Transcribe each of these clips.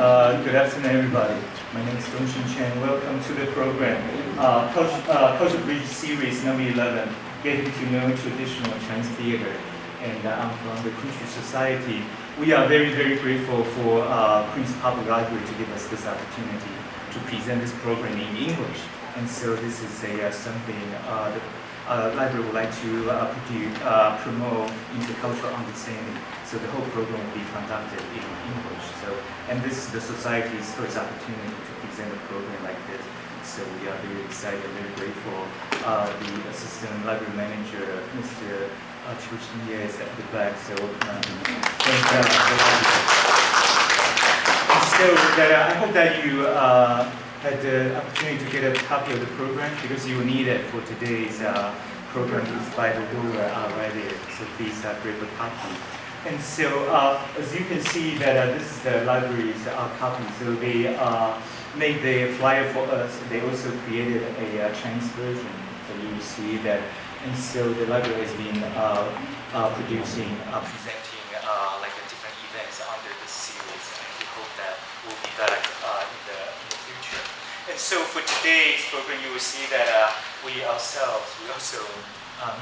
Good afternoon, everybody. My name is Dongxin Chen. Welcome to the program, Culture Bridge Series number 11, Getting to Know Traditional Chinese Theater. And I'm from the Kunqu Society. We are very, very grateful for Queen's Public Library to give us this opportunity to present this program in English. And so this is something the library would like to promote intercultural understanding. So the whole program will be conducted in English. And this is the Society's first opportunity to present a program like this. So we are very excited, very grateful. The Assistant Library Manager, Mr. Chu Xinye, is at the back. So thank you. So I hope that you had the opportunity to get a copy of the program because you will need it for today's program. It's by the door right there. So please grab a copy. And so, as you can see, that this is the library's copy. So they made the flyer for us. They also created a Chinese version. So you will see that. And so the library has been presenting like different events under this series. And we hope that we'll be back in the future. And so for today's program, you will see that we also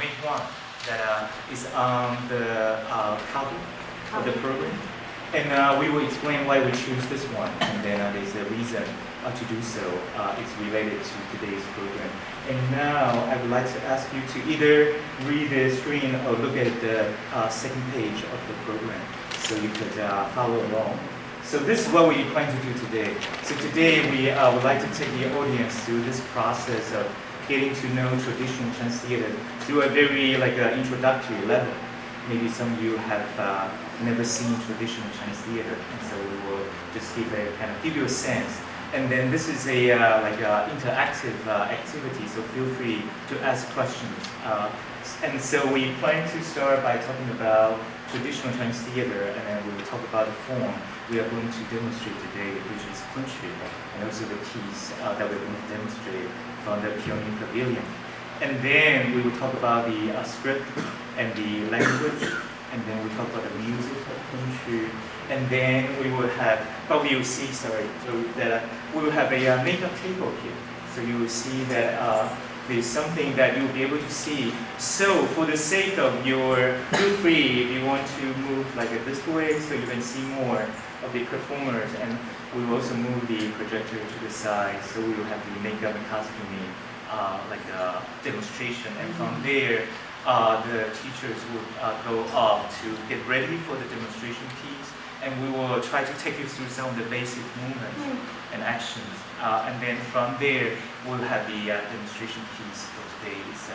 made one that is on the copy of the program. And we will explain why we choose this one. And then there's a reason to do so. It's related to today's program. And now I would like to ask you to either read the screen or look at the second page of the program so you could follow along. So this is what we plan to do today. So today we would like to take the audience through this process of getting to know traditional Chinese theater through a very introductory level. Maybe some of you have never seen traditional Chinese theater, and so we will just give you a sense. And then this is a interactive activity, so feel free to ask questions. And so we plan to start by talking about traditional Chinese theater, and then we will talk about the form we are going to demonstrate today, which is Kunqu, and also the piece that we're going to demonstrate from the Pyongyang Pavilion. And then we will talk about the script and the language, and then we'll talk about the music of Kunqu. And then we will have, we will have a makeup table here. So you will see that there's something that you'll be able to see. So for the sake of feel free if you want to move this way so you can see more of the performers. And we will also move the projector to the side so we will have the makeup and costuming demonstration. And from there, the teachers will go up to get ready for the demonstration piece. And we will try to take you through some of the basic movements and actions. And then from there, we'll have the demonstration piece for today is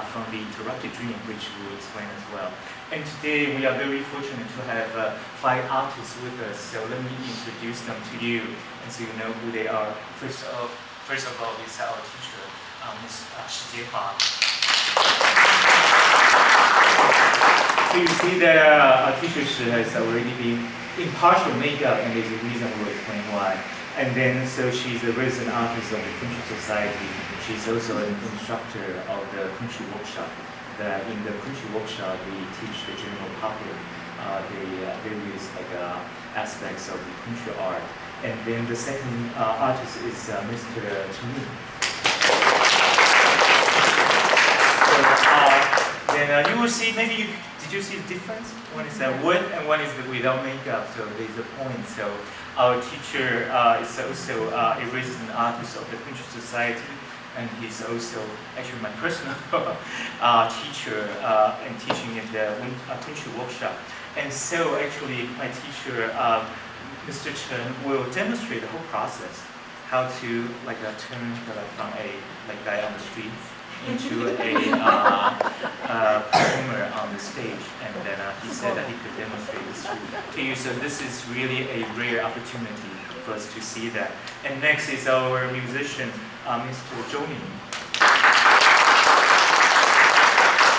from the Interrupted Dream, which we'll explain as well. And today, we are very fortunate to have 5 artists with us. So let me introduce them to you, and so you know who they are. First of all, is our teacher, Ms. Shi Jiehua. So you see that our teacher has already been in partial makeup, and there's a reason we'll explain why. And then, so she's a resident artist of the Kunqu Society. She's also an instructor of the Kunqu Workshop. In the Kunqu Workshop, we teach the general public the various aspects of the Kunqu art. And then the second artist is Mr. Chen Yi. Then you will see, did you see the difference? One is with and one is without makeup, so there's a point. So our teacher is also a resident artist of the Kunqu Society, and he's also actually my personal teacher and teaching in the Kunqu Workshop. And so actually my teacher, Mr. Chen, will demonstrate the whole process, how to turn from a guy on the street into a performer on the stage, and then he said that he could demonstrate this to you. So this is really a rare opportunity for us to see that. And next is our musician, Mr. Zhou Ming.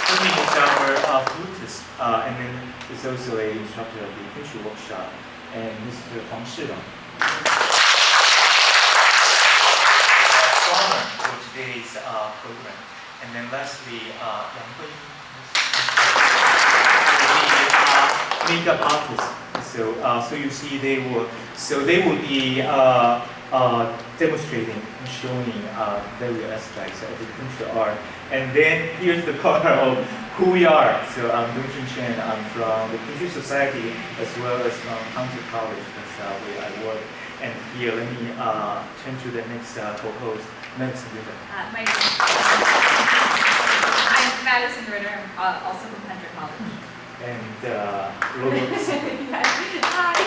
Zhou Ming is our flutist, and then is also an instructor of the Kunqu Workshop, and Mr. Huang Shilong. For today's program. And then lastly, Yang Hui, the makeup artist, is So you see they will be demonstrating and showing various aspects of the Kunqu art. And then here's the part of who we are. So I'm Kunqu Chen. I'm from the Kunqu Society as well as from Kunqu College. That's where I work. And here, let me turn to the next co-host, Madison Ritter. My name is I'm Madison Ritter. I'm also from Hunter College. And Laura. Hi.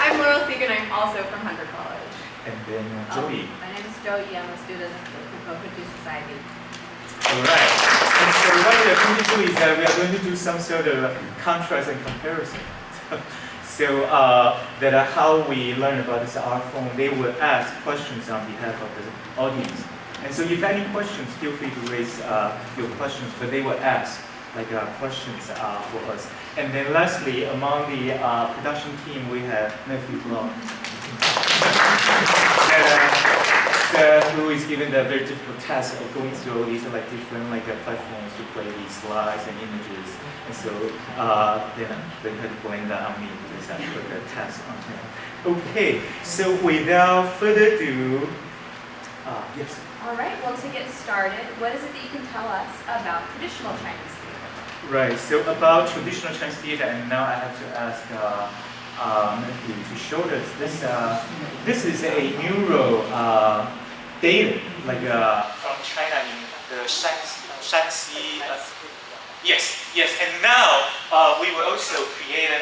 I'm Laurel Segan. I'm also from Hunter College. And then Joey. My name is Joey. I'm a student of the Kunqu Society. All right. And so what we are going to do is that we are going to do some sort of contrast and comparison. So that how we learn about this art form, they will ask questions on behalf of the audience. And so if any questions, feel free to raise your questions, but they will ask questions for us. And then lastly, among the production team, we have Matthew Clark. Who is given the very difficult task of going through all these different platforms to play these slides and images. And so then they had to blame that on me because I put the task on him. Okay, so without further ado, yes. All right. Well, to get started, what is it that you can tell us about traditional Chinese theater? Right. So about traditional Chinese theater, and now I have to ask Matthew to show us this. This is a mural data, from China in the Shanxi. Yes. And now we will also create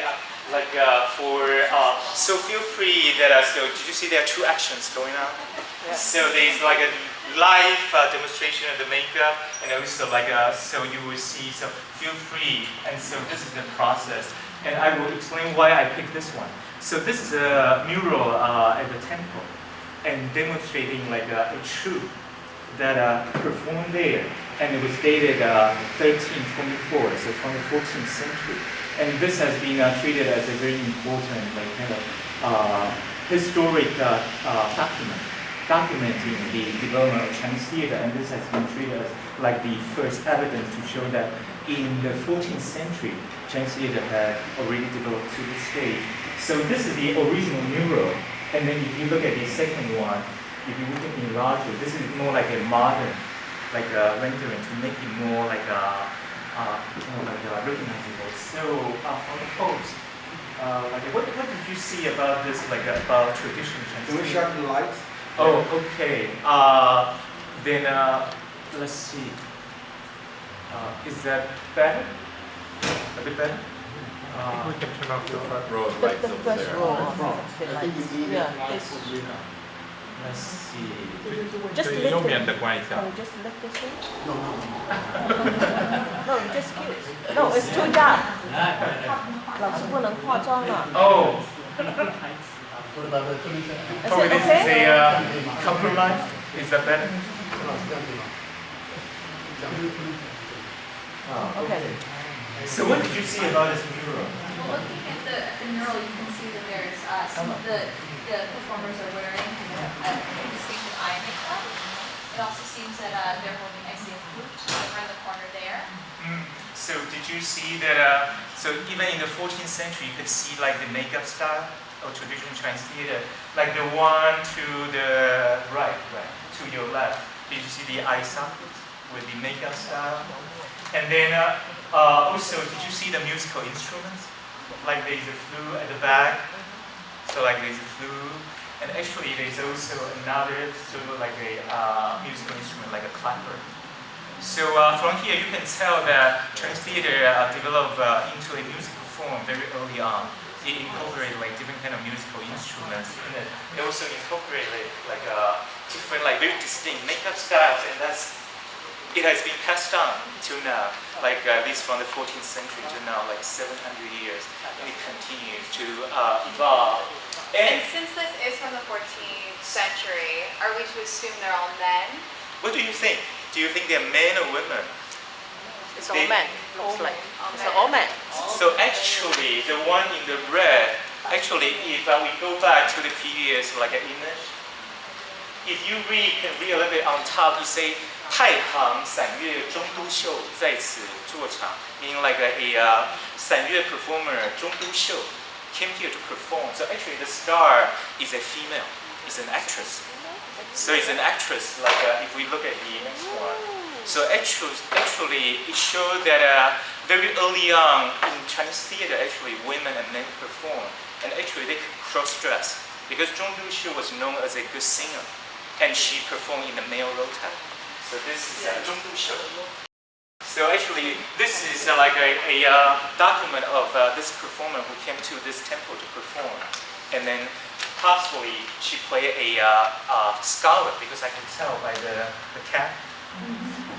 so feel free that so did you see there are two actions going on? Yeah. So there's a live demonstration of the makeup, and also so you will see. So feel free, and so this is the process. And I will explain why I picked this one. So this is a mural at the temple, and demonstrating a troupe that performed there, and it was dated 1324, so from the 14th century. And this has been treated as a very important historic document, documenting the development of Chinese theater. And this has been treated as the first evidence to show that in the 14th century, Chinese theater had already developed to this stage. So this is the original mural. And then if you look at the second one, if you look at it larger, this is more like a modern, rendering to make it more recognizable. So from the post, what did you see about this, about traditional Chinese? Do we sharpen the lights? Oh, okay. Then let's see. Is that better? A bit better? I think we can turn off the front row of lights The over first there. row of the I think we lights. do Yeah, that. this. Let's see. Just 对， lift 右面 it. 的关一下。 Oh, just lift this one. No. No, just keep. No, it's too dark. 老师不能化妆了。 Oh, What about the Is oh, it this okay? is a compromise. Is that better? Okay. So what did you see about this mural? Well, looking at the mural, you can see that there's some of the performers are wearing distinctive eye makeup. It also seems that they're holding, I see a flute over in the corner there. So did you see that? So even in the 14th century, you could see the makeup style of traditional Chinese theater, the one to the right, to your left. Did you see the eye sockets with the makeup style? And then also, did you see the musical instruments? There's a flute at the back. So there's a flute, and actually there's also another sort of a musical instrument, like a clapper. So from here you can tell that Chinese theater developed into a musical form very early on. It incorporated different kind of musical instruments in it. It also incorporated different very distinct makeup styles, and it has been passed on till now, at least from the 14th century to now, 700 years, and it continues to evolve. And since this is from the 14th century, are we to assume they're all men? What do you think? Do you think they're men or women? It's all men. All men. All It's men. all men. So actually, the one in the red, if we go back to the previous image, if you can read a little bit on top, you say 太行散乐中都秀在此作场 meaning like a 散乐 performer 中都秀 came here to perform. So actually the star is a female, is an actress. So it's an actress, like if we look at the next one. So actually it showed that very early on in Chinese theater, actually women and men perform. And actually they could cross-dress. Because Zhong Du Xiu was known as a good singer. And she performed in the male role type. So this is Zhong Du Xiu. So actually, this is like a document of this performer who came to this temple to perform. And then possibly she played a scholar, because I can tell by the cap.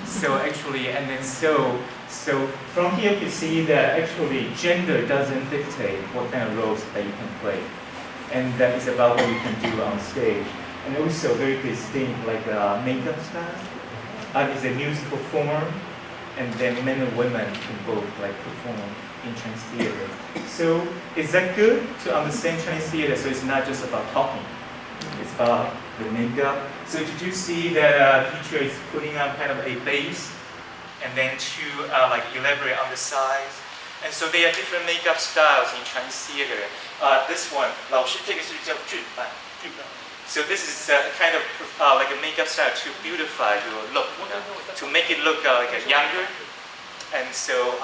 So actually, and then so from here you see that actually gender doesn't dictate what kind of roles that you can play. And that is about what you can do on stage. And also very distinct, like makeup style. It's a musical form. And then men and women can both like perform in Chinese theater. So is that good to understand Chinese theater? So it's not just about talking, it's about the makeup. So did you see that teacher is putting on kind of a base, and then to like elaborate on the size? And so there are different makeup styles in Chinese theater. This one, 老师这个是叫俊扮. So this is kind of like a makeup style to beautify your look, you know, to make it look like younger. And so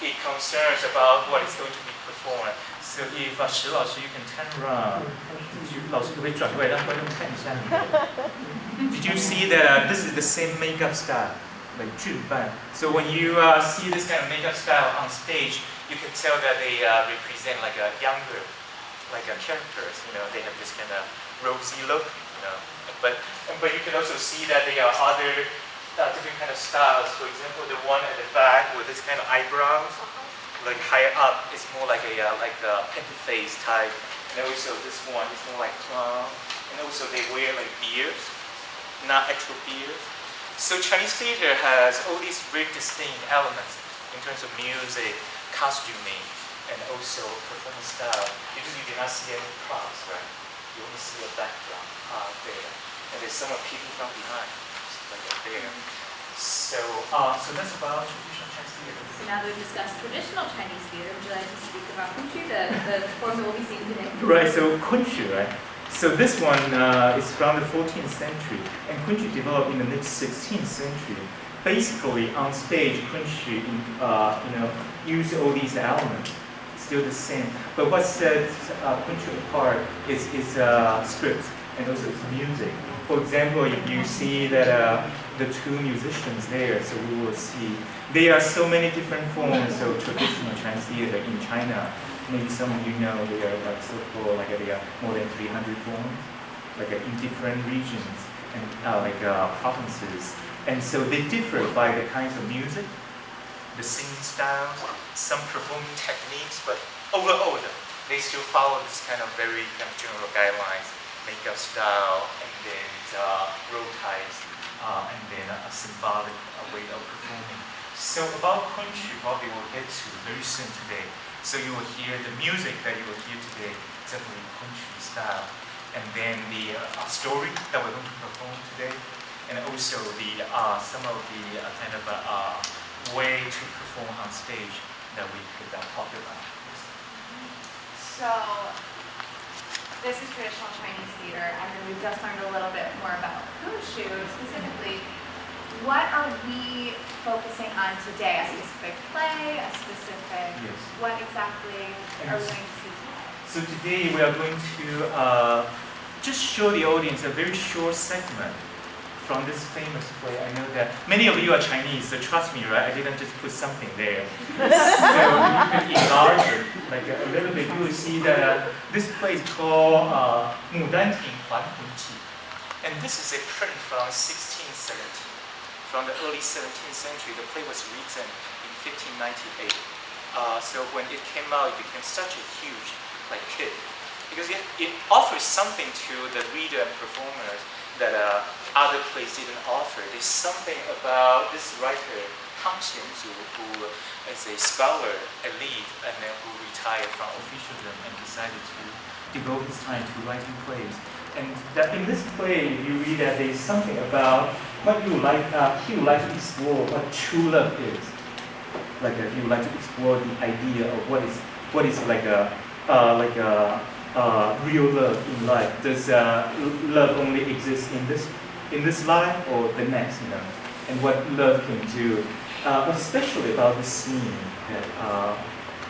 it concerns about what is going to be performed. So if 石老师 you can turn around, 老师可不可以转过来让观众看一下你? Did you see that this is the same makeup style, like 俊扮? So when you see this kind of makeup style on stage, you can tell that they represent like a younger, like characters. You know, they have this kind of rosy look, you know. But you can also see that there are other different kind of styles. For example, the one at the back with this kind of eyebrows, like higher up, is more like a painted face type. And also this one is more like clown. And also they wear like beards, not actual beards. So Chinese theater has all these very distinct elements in terms of music, costuming, and also performance style. Because you do not see any props, right? You only see a backdrop there. And there's some people from behind, like up there. So that's about traditional Chinese theater. So now that we've discussed traditional Chinese theater, would you like to speak about Kunqu, the form that we'll be seeing today? Right, so Kunqu, right? So this one is from the 14th century, and Kunqu developed in the mid-16th century. Basically, on stage, Kunqu, used all these elements. Still the same. But what sets Kunqu apart is script and also its music. For example, if you see that the two musicians there, so we will see there are so many different forms of traditional Chinese theater in China. Maybe some of you know there are like so-called like there are more than 300 forms, like in different regions and provinces. And so they differ by the kinds of music, the singing styles, some performing techniques, but overall they still follow this kind of very general guidelines, makeup style, and then role types, and then a symbolic way of performing. So about Kunqu, probably we'll get to very soon today. So you will hear the music that you will hear today, definitely Kunqu style, and then the story that we're going to perform today, and also the some of the kind of way to perform on stage that we could talk about. So, this is traditional Chinese theater, and then we've just learned a little bit more about Kunqu specifically. What are we focusing on today? A specific play, a specific... Yes. What exactly are we going to see today? So today we are going to just show the audience a very short segment from this famous play. I know that many of you are Chinese, so trust me, right? I didn't just put something there. So you can enlarge it like a little bit. You will see that this play is called 牡丹亭还魂记. And this is a print from 1617. From the early 17th century, the play was written in 1598. So when it came out, it became such a huge hit. Because it offers something to the reader and performers that other plays didn't offer. There's something about this writer, Tang Xianzu, who is a scholar, elite, and then who retired from officialdom and decided to devote his time to writing plays. And that in this play, you read that there's something about what you like, he would like to explore what true love is. Like he would like to explore the idea of what is like a real love in life. Does love only exist in this life or the next? You know, and what love can do. Especially about the scene.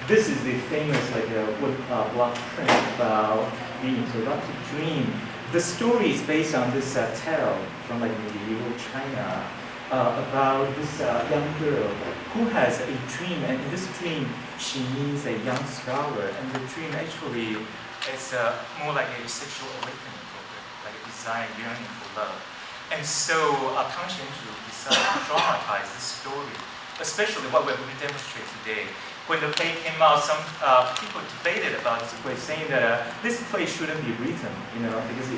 This is the famous block print about the interrupted dream. The story is based on this tale from medieval China about this young girl who has a dream, and in this dream she meets a young scholar, and the dream actually is more like a sexual awakening for her, like a desire, yearning for love. And so Tang Xianzhu decided to dramatize this story, especially what we're going to demonstrate today. When the play came out, some people debated about this play, saying that this play shouldn't be written, you know, because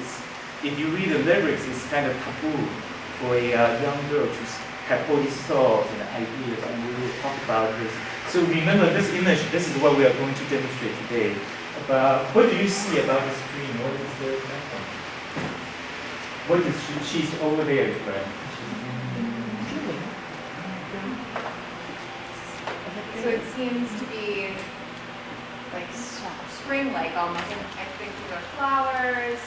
if you read the lyrics, it's kind of taboo for a young girl to have all these thoughts and ideas, and we will talk about this. So remember this image, this is what we are going to demonstrate today. About what do you see about this dream? What is the connection? What is she's over there, right? So it seems to be like spring-like almost. I think these are flowers.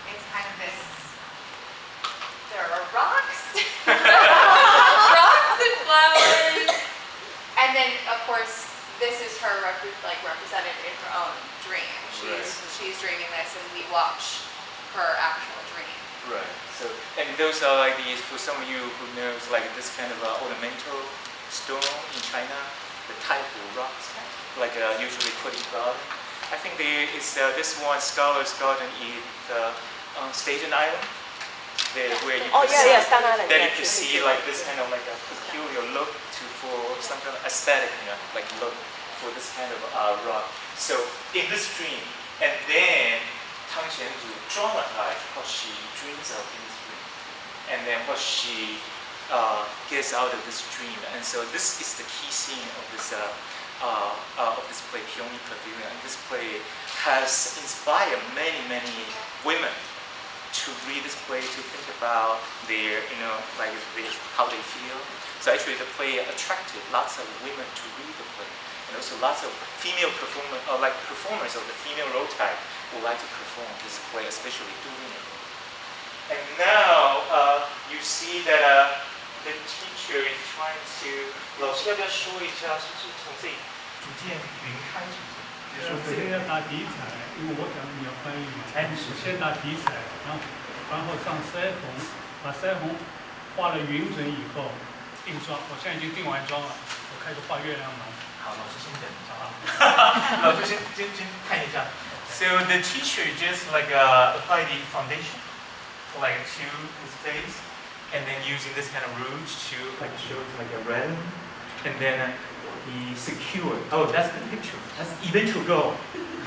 It's kind of this. There are rocks, rocks and flowers, and then of course this is her represented in her own dream. She's dreaming this, and we watch her actual dream. Right. So, and those are like these, for some of you who knows, like this kind of ornamental stone in China, the type of rocks, like usually put in garden. I think there is this one scholar's garden in Staten Island, where you can see like this kind of like a peculiar look for some kind of aesthetic, you know, like look for this kind of rock. So in this dream, and then Tang Xianzhu dramatized what she dreams of in this dream, and then what she gets out of this dream. And so this is the key scene of this play, Peony Pavilion. And this play has inspired many women to read this play, to think about their, you know, like how they feel. So actually the play attracted lots of women to read the play, and also lots of female performers of the female role type would like to perform this play, especially during it. And now you see that the teacher is trying to. 老师要不要说一下，是不是从这里逐渐云开始？这个要打底彩，因为我讲你要翻译嘛。先打底彩，然后上腮红，把腮红画了匀准以后，定妆。我现在已经定完妆了，我开始画月亮嘛。好，老师先等一下啊。老师先看一下。So the teacher just apply the foundation, like to his face, and then using this kind of rouge to show like a red, and then he secured. Oh, that's the picture. That's the eventual goal.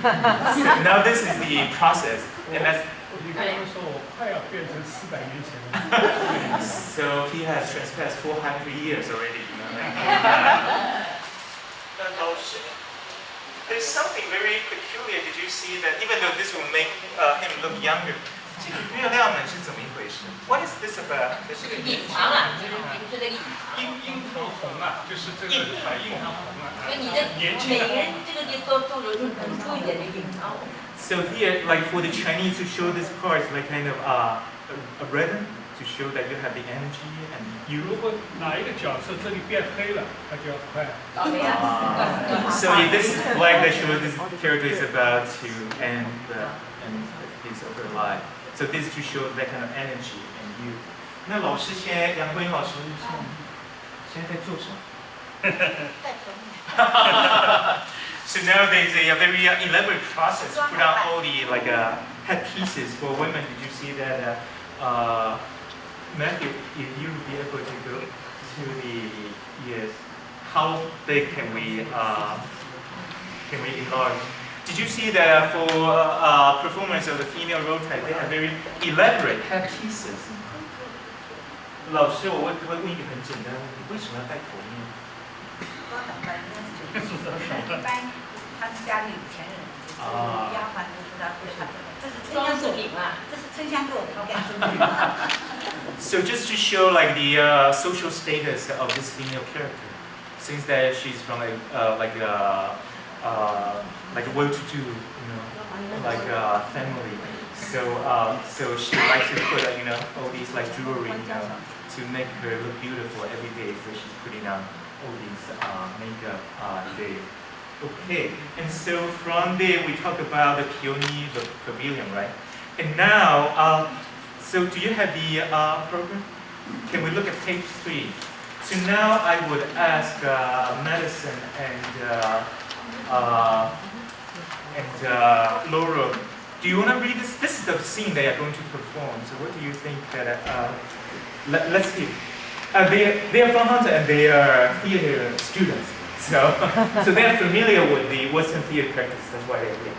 So now this is the process, and that's. So he has transpassed 400 years already. You know, there's something very peculiar. Did you see that? Even though this will make him look younger, 这个月亮呢是怎么一回事 ？What is this about? 这是个隐藏啊，这个樱桃红啊，就是这个樱桃红啊。所以你的每个人这个都有很多一点的隐藏红。So here, like for the Chinese to show this part, like kind of a rhythm to show that you have the energy and you. 如果哪一个角色这里变黑了，它就要快。So in this flag that shows this character is about to end his of her life. So this to show that kind of energy and youth. 那老师杨桂英老师现在在做什么？So now there's a very elaborate process to put on all the headpieces for women. Did you see that, Matthew? If you would be able to go to the how big can we enlarge? Did you see that for performance of the female role type, they have very elaborate headpieces? 老师，我会问一个很简单的问题，为什么要戴口面？一般他们家里有钱人，就是丫鬟都知道，这是春香做的，这是春香做的，应该做的。So just to show like the social status of this female character, since that she's from a well-to-do, like family. So she likes to put all these like jewelry, to make her look beautiful every day. So she's putting on all these makeup there. Okay, and so from there we talk about the Kioni, the pavilion, right? And now, so do you have the program? Can we look at page 3? So now I would ask Madison and Laura, do you want to read this? This is the scene they are going to perform. So what do you think that, let's hear. They are from Hunter and they are theater students. So they are familiar with the Western theater practice. That's why they're here.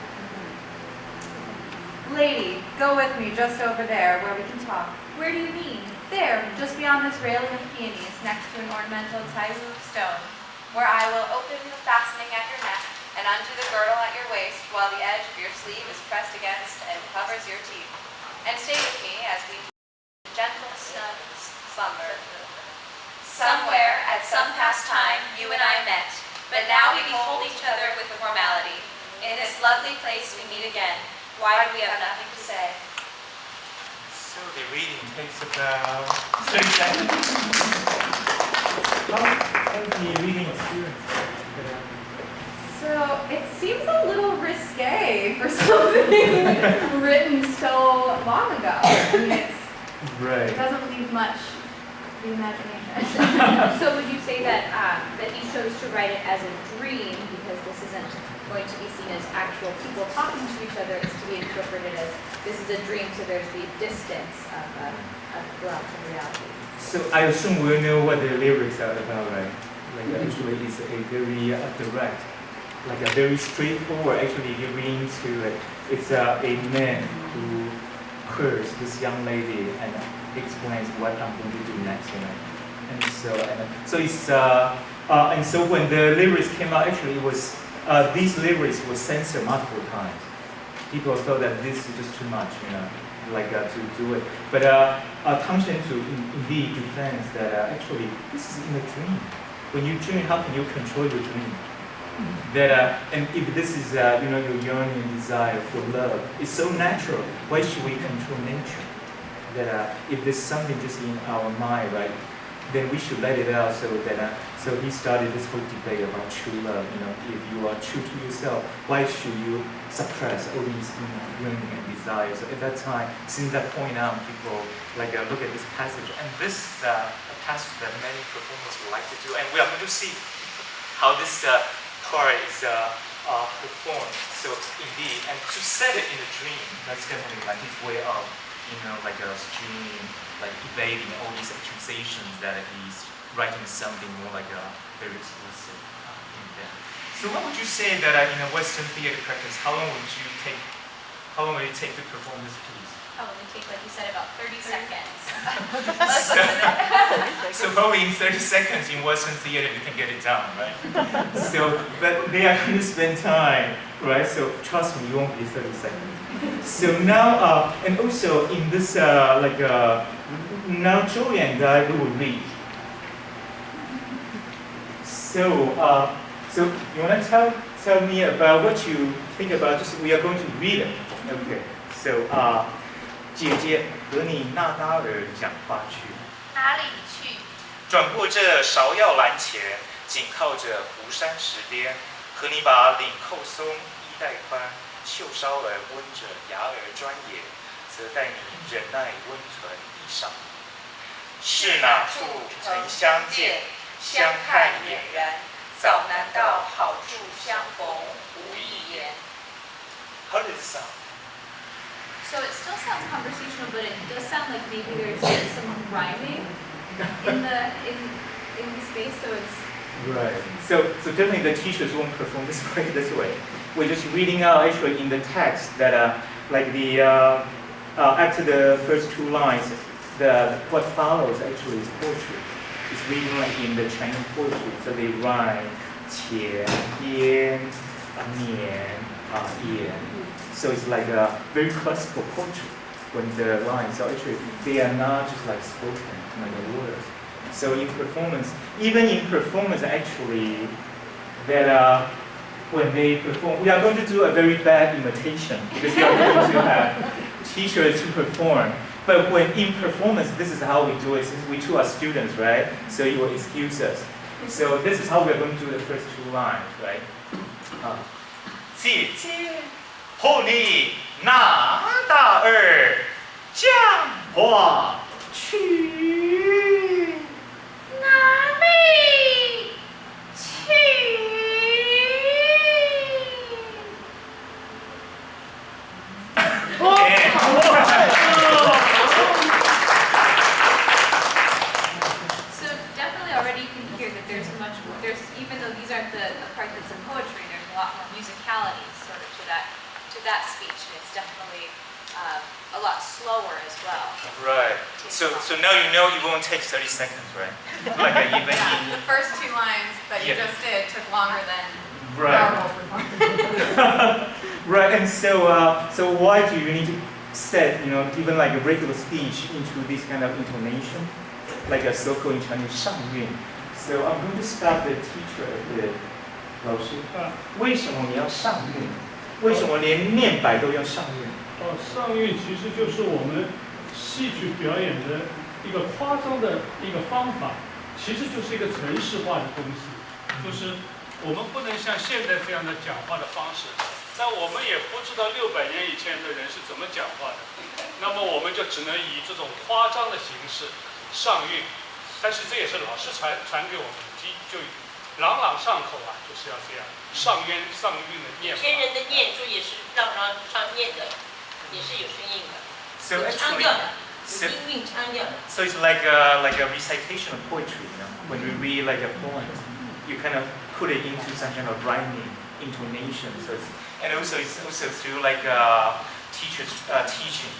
Lady, go with me just over there where we can talk. Where do you mean? There, just beyond this railing of peonies, next to an ornamental taiwu of stone, where I will open the fastening at your neck and undo the girdle at your waist while the edge of your sleeve is pressed against and covers your teeth. And stay with me as we do gentle slumber. Somewhere, at some past time, you and I met, but now we behold each other with formality. In this lovely place we meet again. Why do we have nothing to say? So the reading takes about 30 seconds. How the reading experience? So it seems a little risque for something written so long ago. I mean, it doesn't leave much to the imagination. So would you say that that he chose to write it as a dream because this isn't going to be seen as actual people talking to each other? It's to be interpreted as this is a dream, so there's the distance of reality. So I assume we know what the lyrics are about, right? Like actually it's a very direct, like a very straightforward. Actually, you're reading to it. It's a man who curses this young lady and explains what I'm going to do next, And so it's and so when the lyrics came out, actually it was these lyrics were censored multiple times. People thought that this is just too much, to do it. But Tang Shenzu indeed defends that actually this is in a dream. When you dream, how can you control your dream? That and if this is your yearning and desire for love, it's so natural. Why should we control nature? That if there's something just in our mind, right, then we should let it out. So he started this whole debate about true love. If you are true to yourself, why should you suppress all these yearning and desires? So at that time, since that point on, people look at this passage, and this is a passage that many performers would like to do, and we are going to see how this part is performed. So indeed, and to set it in a dream, that's definitely like his way of, streaming, evading all these accusations that he's writing something more very explicit in there. So what would you say that in a Western theater practice, how long would it take to perform this piece? Probably take, like you said, about 30 seconds. So probably in 30 seconds in Western theater you can get it done, right? But they are going to spend time, right? So trust me, you won't be 30 seconds. So now, and also in this, now Joey and I, we will read. So you want to tell me about what you think about? Just we are going to read it. Okay. So 姐姐和你那达尔讲话去。哪里去？转过这芍药栏前，紧靠着湖山石边，和你把领扣松，衣带宽，袖梢儿温着，牙儿专也，则待你忍耐温存衣裳。是哪处曾相见，相看俨然，早难道好处相逢无一言。How does it sound? So it still sounds conversational, but it does sound like maybe there's some rhyming in the space. So it's right. So definitely the teachers won't perform this way. We're just reading out actually in the text that after the first two lines, what follows actually is poetry. It's reading like in the Chinese poetry. So they rhyme 前边年 yan. So it's like a very classical poetry. when the lines are actually, they are not just like spoken, like the words. So in performance, even in performance actually, that when they perform, we are going to do a very bad imitation because we are going to have teachers to perform. But when in performance, this is how we do it since we two are students, right? So you will excuse us. So this is how we're going to do the first two lines, right? 姐姐，后里那大儿讲话去，哪里去？ So definitely already you can hear that there's even though these aren't the part that's in poetry, there's a lot more musicality sort of to that speech, and it's definitely a lot slower as well. Right. So now you know you won't take 30 seconds, right? Like even in The first two lines that you just did took longer than right. normal performance. Right. And so why do you need to set even like a regular speech into this kind of intonation, like a so-called in Chinese 上韵? So I'm going to stop the teacher a bit. 老师，为什么你要上韵？为什么连念白都要上韵？上韵其实就是我们戏剧表演的一个夸张的一个方法，其实就是一个程式化的东西，就是我们不能像现在这样的讲话的方式，那我们也不知道600年以前的人是怎么讲话的，那么我们就只能以这种夸张的形式上韵，但是这也是老师传给我们，就朗朗上口啊，就是要这样上韵的念法。先人的念书也是让上念的，也是有声音的， So 有腔 actually, 调的，有音韵腔调的。 so it's like a recitation of poetry. When we read like a poem, you kind of put it into some kind of rhyming intonation. So and also it's also through like teachers teaching.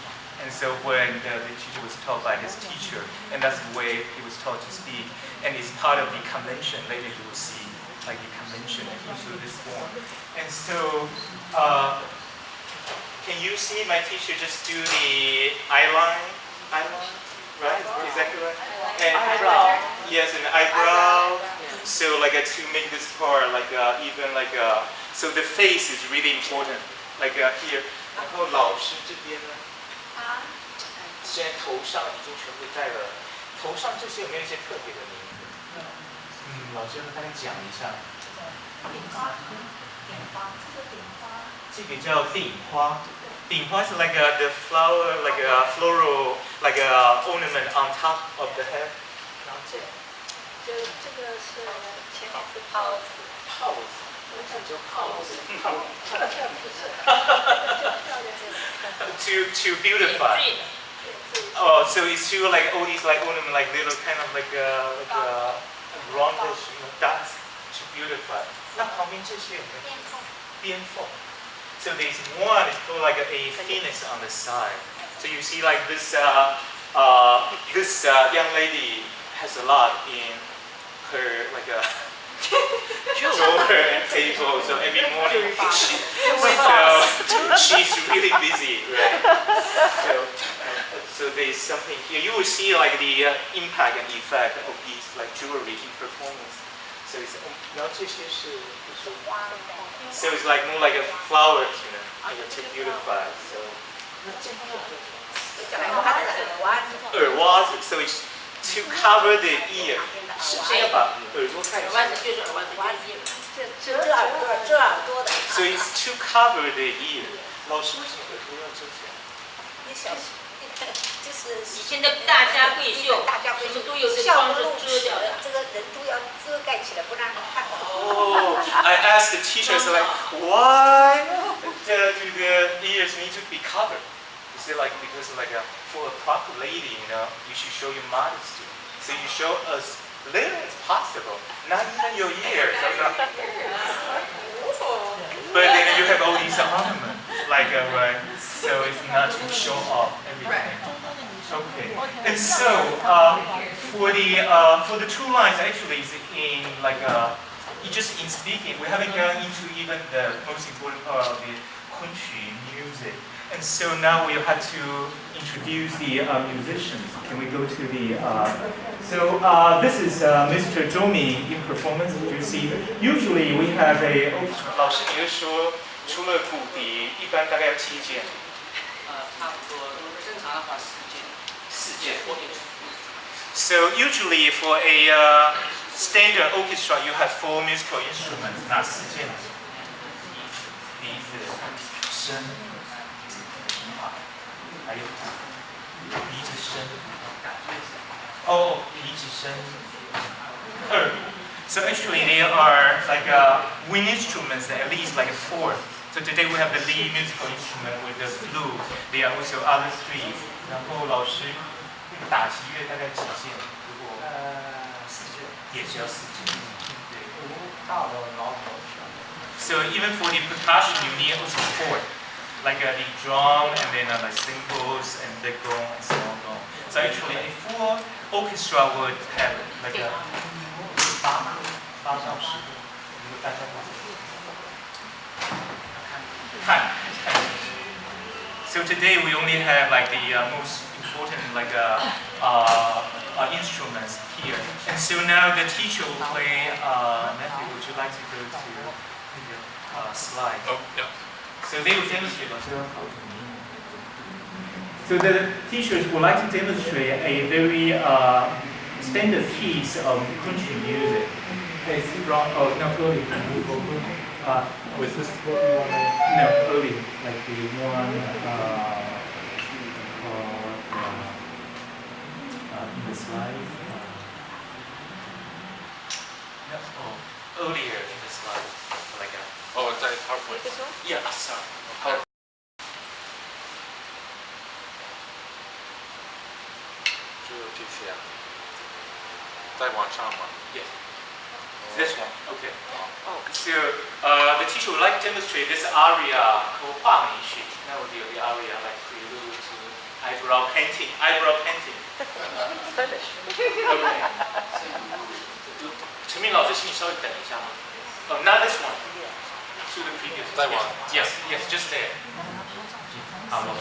And so when the teacher was taught by his teacher, and that's the way he was taught to speak, and it's part of the convention. Later you will see like the convention into this form. And so, can you see my teacher just do the eyeliner, right? Exactly right. And Eyebrow. Yes, an eyebrow. So like to make this part like even like so the face is really important. Like here. 然后老师这边呢？现在头上已经全部戴了，头上这些有没有一些特别的名字？老师和大家讲一下。这个叫顶花。顶花是 like the flower, like a floral, like a ornament on top of the head. 然后这个是前面是泡子。泡子。这叫泡子。To beautify. Oh, so it's to like all these like ornament, like little kind of like roundish, dots to beautify. 那旁边这些有没有？边缝。So there's one is called like a thinness on the side. So you see like this this young lady has a lot in her like a drawer and table. So every morning she's really busy, right? So there's something here. You will see like the impact and effect of these like jewelry in performance. So it's so it's like more like a flowers, to beautify. So 耳挖子 so it's to cover the ear. 是要把耳朵盖起来。就是耳挖子，遮耳朵的。 So it's to cover the ear. 老师为什么耳朵要遮起来？你小心，就是以前的大家闺秀，什么都有这装饰遮掉的。这个人都要遮盖起来，不让人看到。 Oh, I asked the teachers like, why do the ears need to be covered? They say like because like for a proper lady, you should show your modesty. So you show as little as possible, not even your ears. But then you have all these ornaments, like right. So it's not to show off everything. Okay. And so for the two lines actually is in like just in speaking. We haven't gone into even the most important part of the Kunqu music. And so now we have to introduce the musicians. Can we go to the... this is Mr. Zhou Ming in performance. You see, usually we have a orchestra. 老师你就说，除了骨笛，一般大概要7件。差不多，正常的话4件。So usually for a standard orchestra, you have 4 musical instruments. 哪4件？笛子、笙。还有皮质声，皮质声，二。So actually they are like wind instruments, at least like 4. So today we have the lead musical instrument with the flute. There are also other 3. 然后老师那个打击乐大概几件？如果4件，也是要4件。对。大的老小。So even for the percussion, you need also 4. Like the drum and then like cymbals and the gong and small gong. So actually a full orchestra would have like a 8小时。大家看。So today we only have like the most important like instruments here. And so now the teacher will play. Matthew, would you like to go to the slide? Oh, yeah. So they will demonstrate. So the teachers would like to demonstrate a very standard piece of Kunqu music. It's from not early. Was this what you want to? No, early, like the one in the slide. Earlier in the slide, like that. Oh, it's at PowerPoint. This one? Yeah, sorry. Yes. This one. Okay. So the teacher would like to demonstrate this aria called 画眉曲. That would be the aria like prelude to eyebrow painting. Eyebrow painting. Spanish. Okay. 陈明老师，请你稍微等一下吗？Not this one. To the previous. That one. Yes, yes, just there. 好，老师。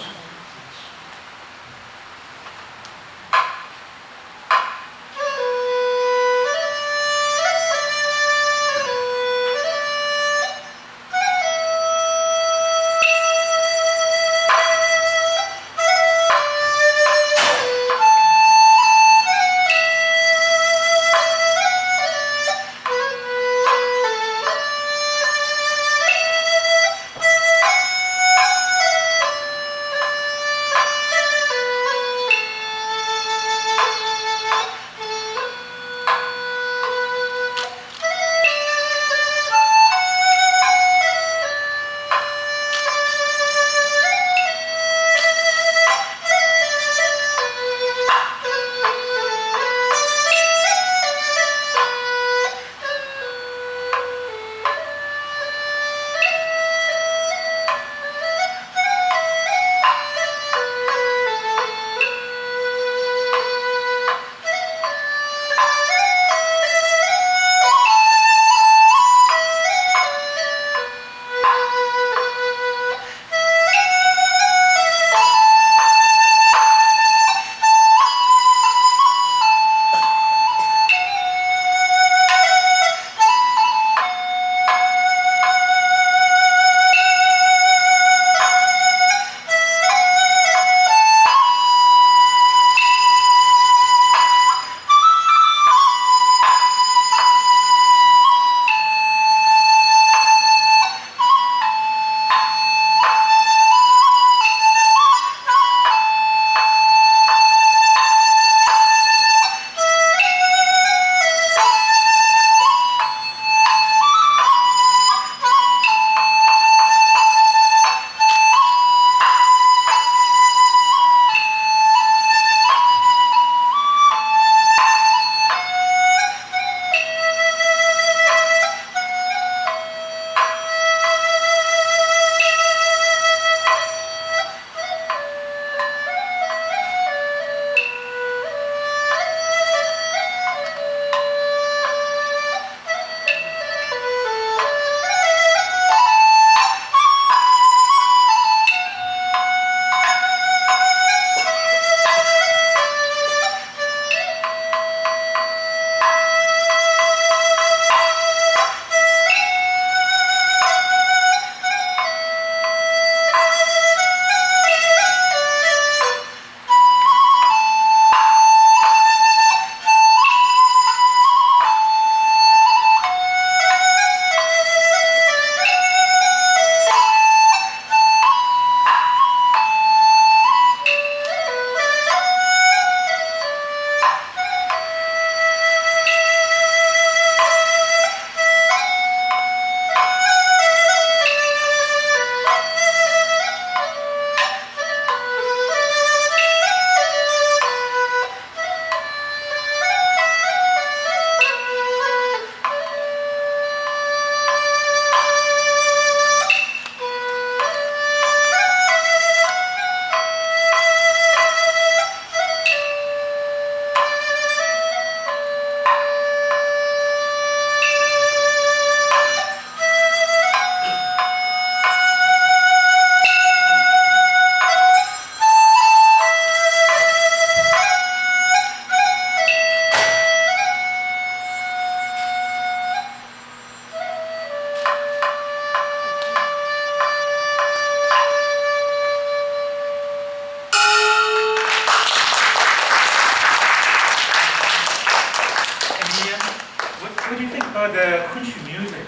called the Kunqu music.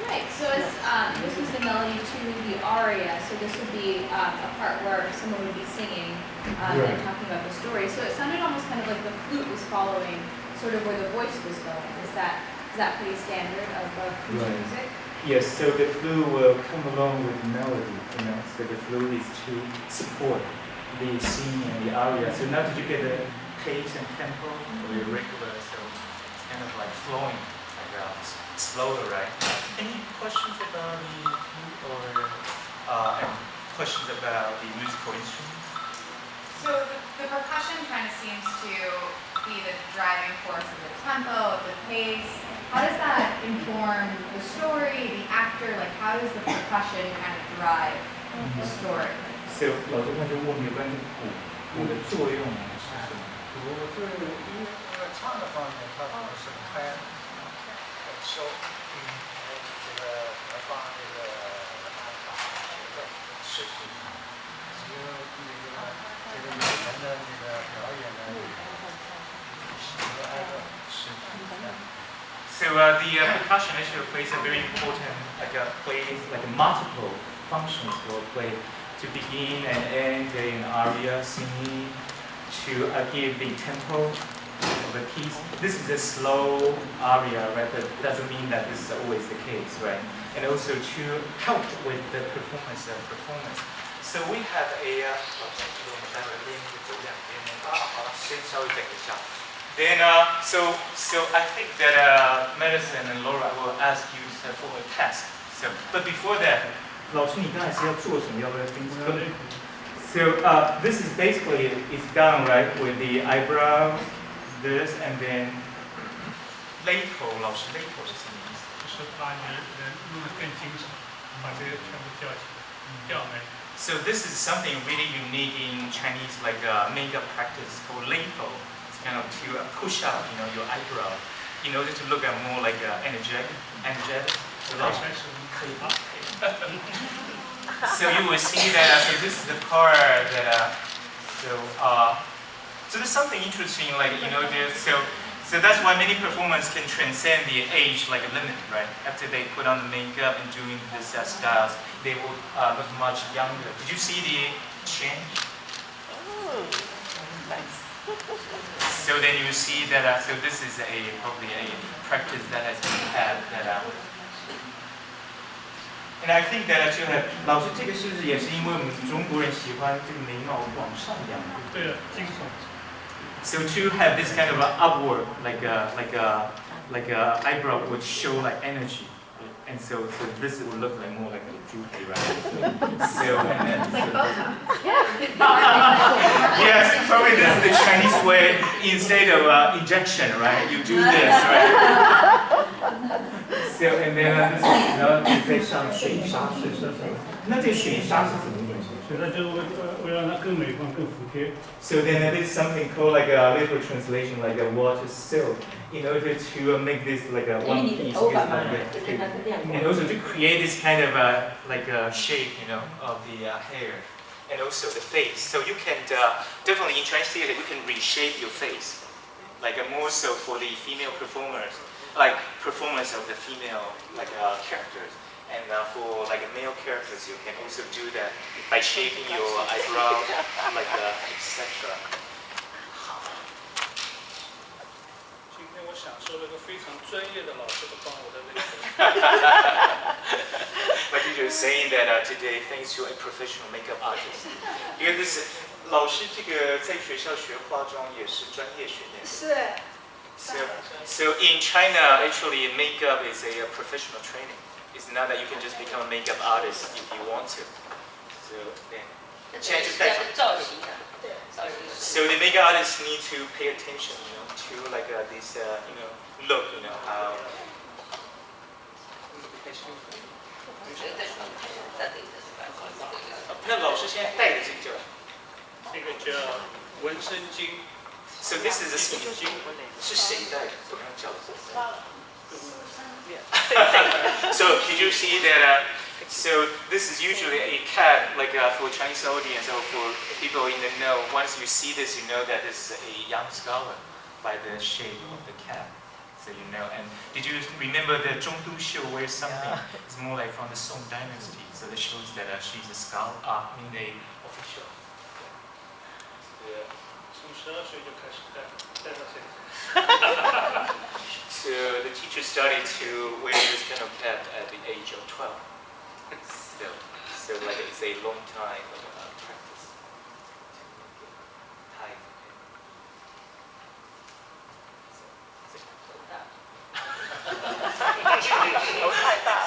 Right, so it's, this was the melody to the aria, so this would be a part where someone would be singing and talking about the story. So it sounded almost kind of like the flute was following sort of where the voice was going. Is that pretty standard of Kunqu music? Yes, so the flute will come along with melody, so the flute is to support the singing and the aria. So now did you get the pace and tempo or irregular, so it's kind of like flowing, like slower, right? Any questions about the flute or and questions about the musical instruments? So the percussion kind of seems to be the driving force of the tempo, of the pace. How does that inform the story, the actor? Like, how does the percussion kind of drive the story? So 老师他就问有关于鼓的作用是什么？我这音乐唱的方面，它主要是开、收，还有这个怎么放这个节奏，是。只有这个演员的这个表演呢，和挨个是。So the percussion actually plays a very important, like multiple functions will play to begin and end an aria, singing, to give the tempo of the piece. This is a slow aria, right? But it doesn't mean that this is always the case, right? And also to help with the performance. So we have a then, so I think that Madison and Laura will ask you for a test. So, but before that, 老师，你刚才是要做什么？要不要跟说？ So this is basically is done right with the eyebrow, this and then 勒头。老师，勒头是什么意思？就是把你人弄得更精神，把这个全部吊起来，吊眉。 So this is something really unique in Chinese like makeup practice called 勒头. Kind of to push out, your eyebrow, in order to look at more like energetic. So you will see that. So this is the part that. So there's something interesting, like So that's why many performers can transcend the age like a limit, right? After they put on the makeup and doing this styles, they will look much younger. Did you see the change? Oh, nice. So then you see that, so this is probably a practice that has been had and I think that 老师这个是不是也是因为我们中国人喜欢这个眉毛往上扬？对的，惊悚。 So to have this kind of upward, like a eyebrow would show like energy. And so this would look like more like a droopy, right? So and then, Like Botox. yes, probably this is the Chinese way. Instead of injection, right? You do this, right? So and then this is 然后再上水沙是什么？那这水沙是什么东西？水沙就是为了让它更美观、更服帖。 So then it is something called like a literal translation, like a water silk, in order to make this like a one piece. And also to create this kind of like a shape, of the hair, and also the face. So you can definitely in Chinese theater you can reshape your face, like more so for the female performers, like performance of the female like characters. And for like male characters, you can also do that by shaping your eyebrow, like etc. 今天我享受了一个非常专业的老师的帮我的那个。My teacher is saying that today, thanks to a professional makeup artist, because this 老师这个在学校学化妆也是专业训练。是。 So in China, actually, makeup is a professional training. It's not that you can just become a makeup artist if you want to. So then, so the makeup artists need to pay attention, to like this, look, how. 那老师现在戴的这个叫纹身巾。So this is a skin. 是谁戴的？怎么样叫的？ So did you see that? So this is usually a cap, like for Chinese audience or for people in the know. Once you see this, you know that this is a young scholar by the shape of the cap. so you know. And did you remember the Zhongdu show where something is more like from the Song Dynasty? So that shows that she's a scholar, in the official.从12岁就开始带到现在。 So the teacher started to wear this kind of cap at the age of 12. So like it's a long time of practice. Time.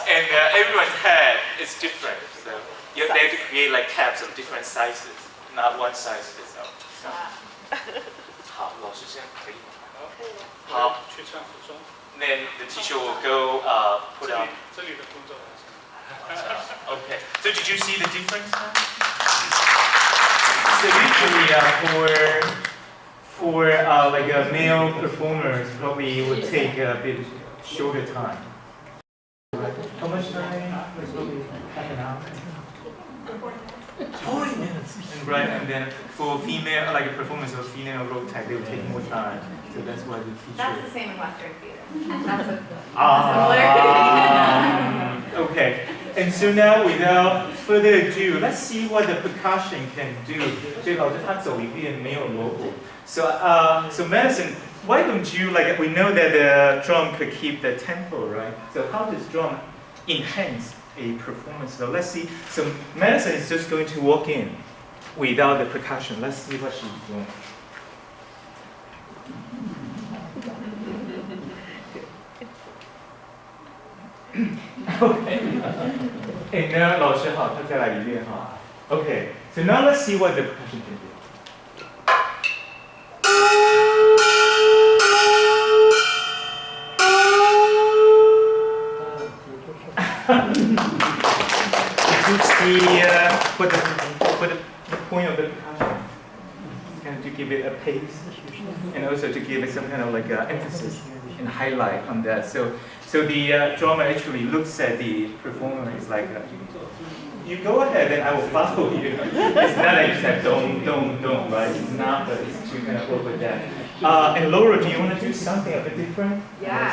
And everyone's head is different. So you have to create like caps of different sizes, not one size fits all. So. 好，老师现在可以吗？好，去穿服装。 Then the teacher will go put on. 这里的工作。 Okay. So did you see the difference? So usually for like a male performers, probably it would take a bit shorter time. How much time? Probably half an hour. 40 minutes. And right, and then for female, like a performance of female role type, they will take more time. So that's why the teacher. That's the same in Western theater. That's a similar. Okay. And so now, without further ado, let's see what the percussion can do. 所以老师他走一遍没有锣鼓。So Madison, why don't you like? We know that the drum could keep the tempo, right? So how does drum enhance a performance? So let's see. So Madison is just going to walk in without the percussion. Let's see what she's doing. Okay. And now 老师好，他再来一遍哈。Okay. So now let's see what the percussion can do. Did you see what the point of the percussion? Kind of to give it a pace, and also to give it some kind of like emphasis and highlight on that. So the drummer actually looks at the performer. It's like, you go ahead and I will follow you. It's not like you said don't, right? It's not, but it's to kind of work with that. And Laura, do you want to do something a bit different? Yeah.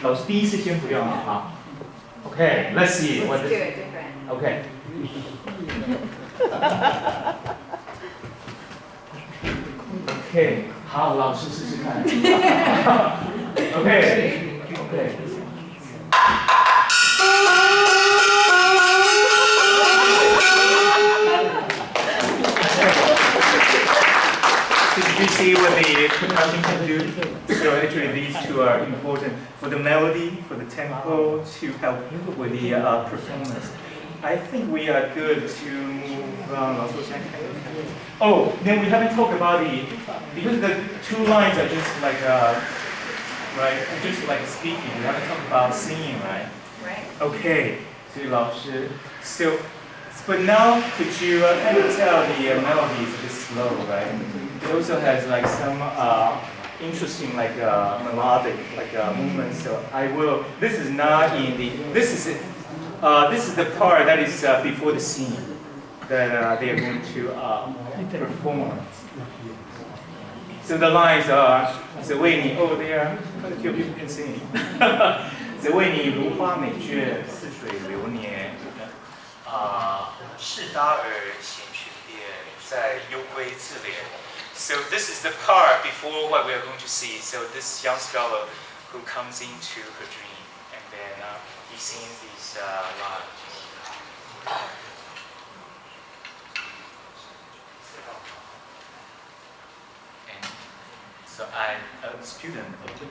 老师第一次先不要啊。Okay, let's see. Let's do it different. Okay. Okay. 好，老师试试看。Okay. Okay. Did you see what the percussion can do? So actually these two are important for the melody, for the tempo, to help with the performance. I think we are good to move on. Oh, then we haven't talked about because the two lines are just like, right, just like speaking. We haven't talked about singing, right? Right. Okay, so, but now could you kind of tell the melody is a bit slow, right? It also has like some interesting like melodic like movements. So I will. This is not in the. This is the part that is before the scene that they are going to perform. So the lines are 只为你 oh there quite a few people can sing. 只为你如花美眷似水流年是达尔闲群变在幽归自怜. So this is the part before what we are going to see. So this young scholar who comes into her dream and then he sings these lines. And so I'm a student of the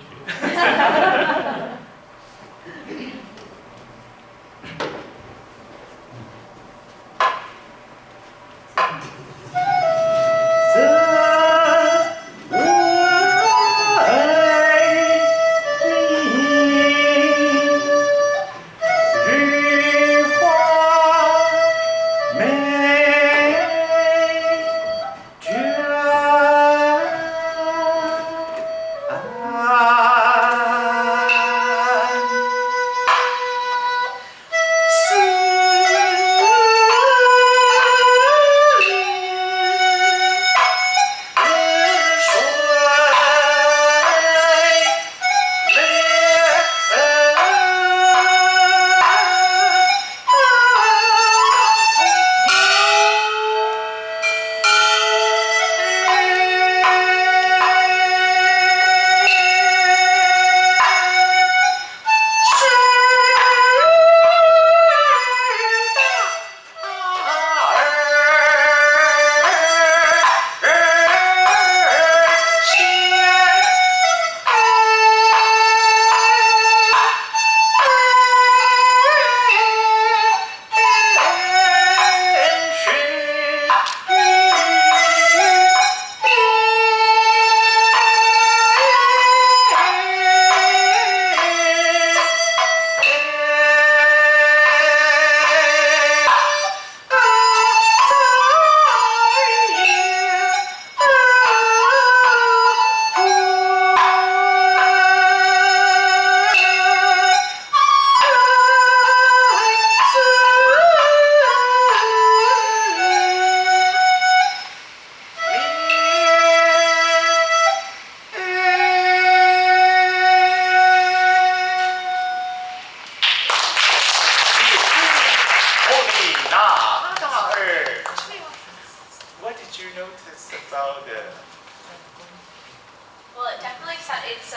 it's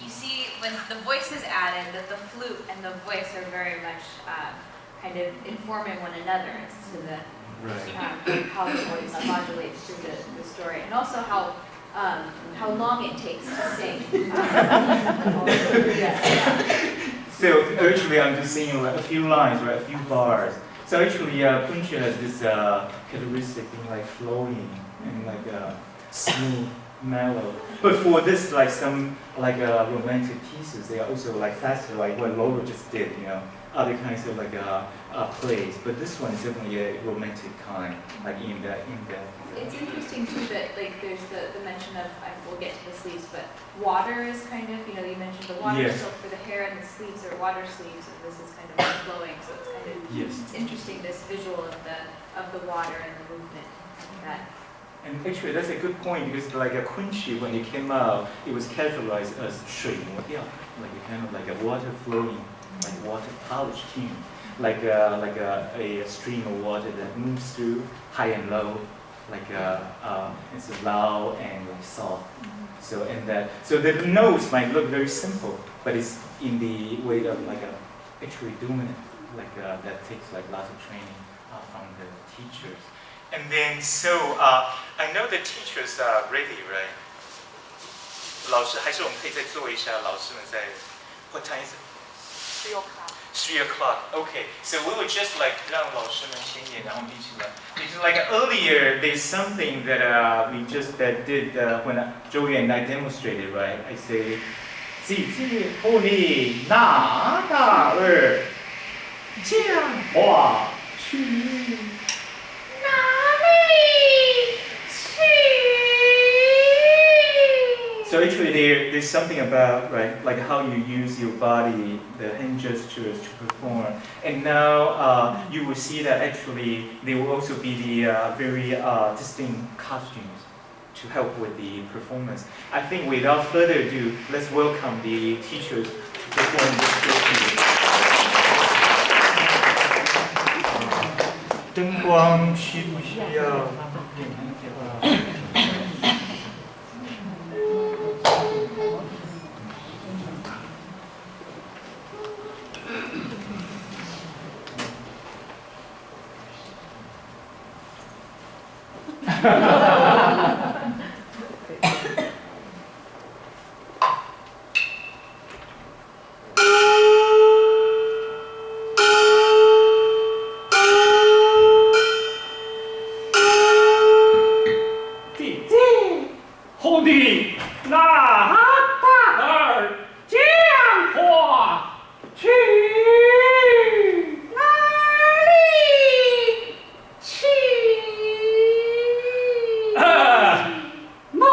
you see when the voice is added that the flute and the voice are very much kind of informing one another as to the how the voice modulates through the story, and also how long it takes to sing. So actually, I'm just singing like a few lines, right, a few bars. So actually, Kunqu has this characteristic thing like flowing and like smooth, mellow. But for this, like some like romantic pieces, they are also like faster, like what Laura just did, other kinds of like plays. But this one is definitely a romantic kind, like in that. It's interesting too that like there's the mention of, we'll get to the sleeves, but water is kind of, you mentioned the water silk for the hair, and the sleeves are water sleeves, and this is kind of flowing, so it's kind of, it's interesting, this visual of the water and the movement. And actually that's a good point, because like a Kunqu, when it came out, it was categorized as 水磨调, like a kind of like a water flowing, like water polished tune, like a stream of water that moves through high and low, like it's loud and like soft. So the notes might look very simple, but it's in the way of like actually doing it, like that takes like lots of training from the teachers. And then I know the teachers are ready, right? 老师还是我们可以再做一下，老师们在 What time is it? 3 o'clock. 3 o'clock. Okay. So we would just like 让老师们先演，然后我们一起来。Because like earlier, there's something that we just did when Joey and I demonstrated, right? I say, 姐姐后里哪大二，讲话去。 So actually there's something about, right, like how you use your body, the hand gestures to perform. And now you will see that actually there will also be the very distinct costumes to help with the performance. I think without further ado, let's welcome the teachers to perform this piece. 灯光需不需要？ 后地那大儿讲话去哪里去？莫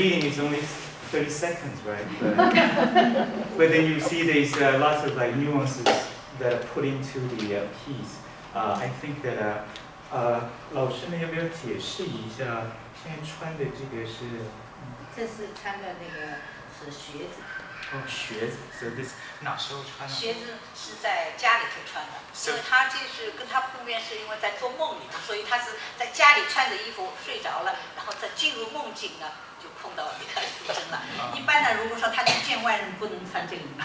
reading is only 30 seconds, right? But then you see there's lots of like nuances that are put into the piece. I think that 老师们要不要解释一下，现在穿的这个是？这是穿的那个是靴子。哦，靴子。So this 哪时候穿的？靴子是在家里头穿的，因为他就是跟他碰面是因为在做梦里头，所以他是在家里穿着衣服睡着了，然后再进入梦境呢，就碰到离开出征了。一般呢，如果说他去见外人，不能穿这个衣服，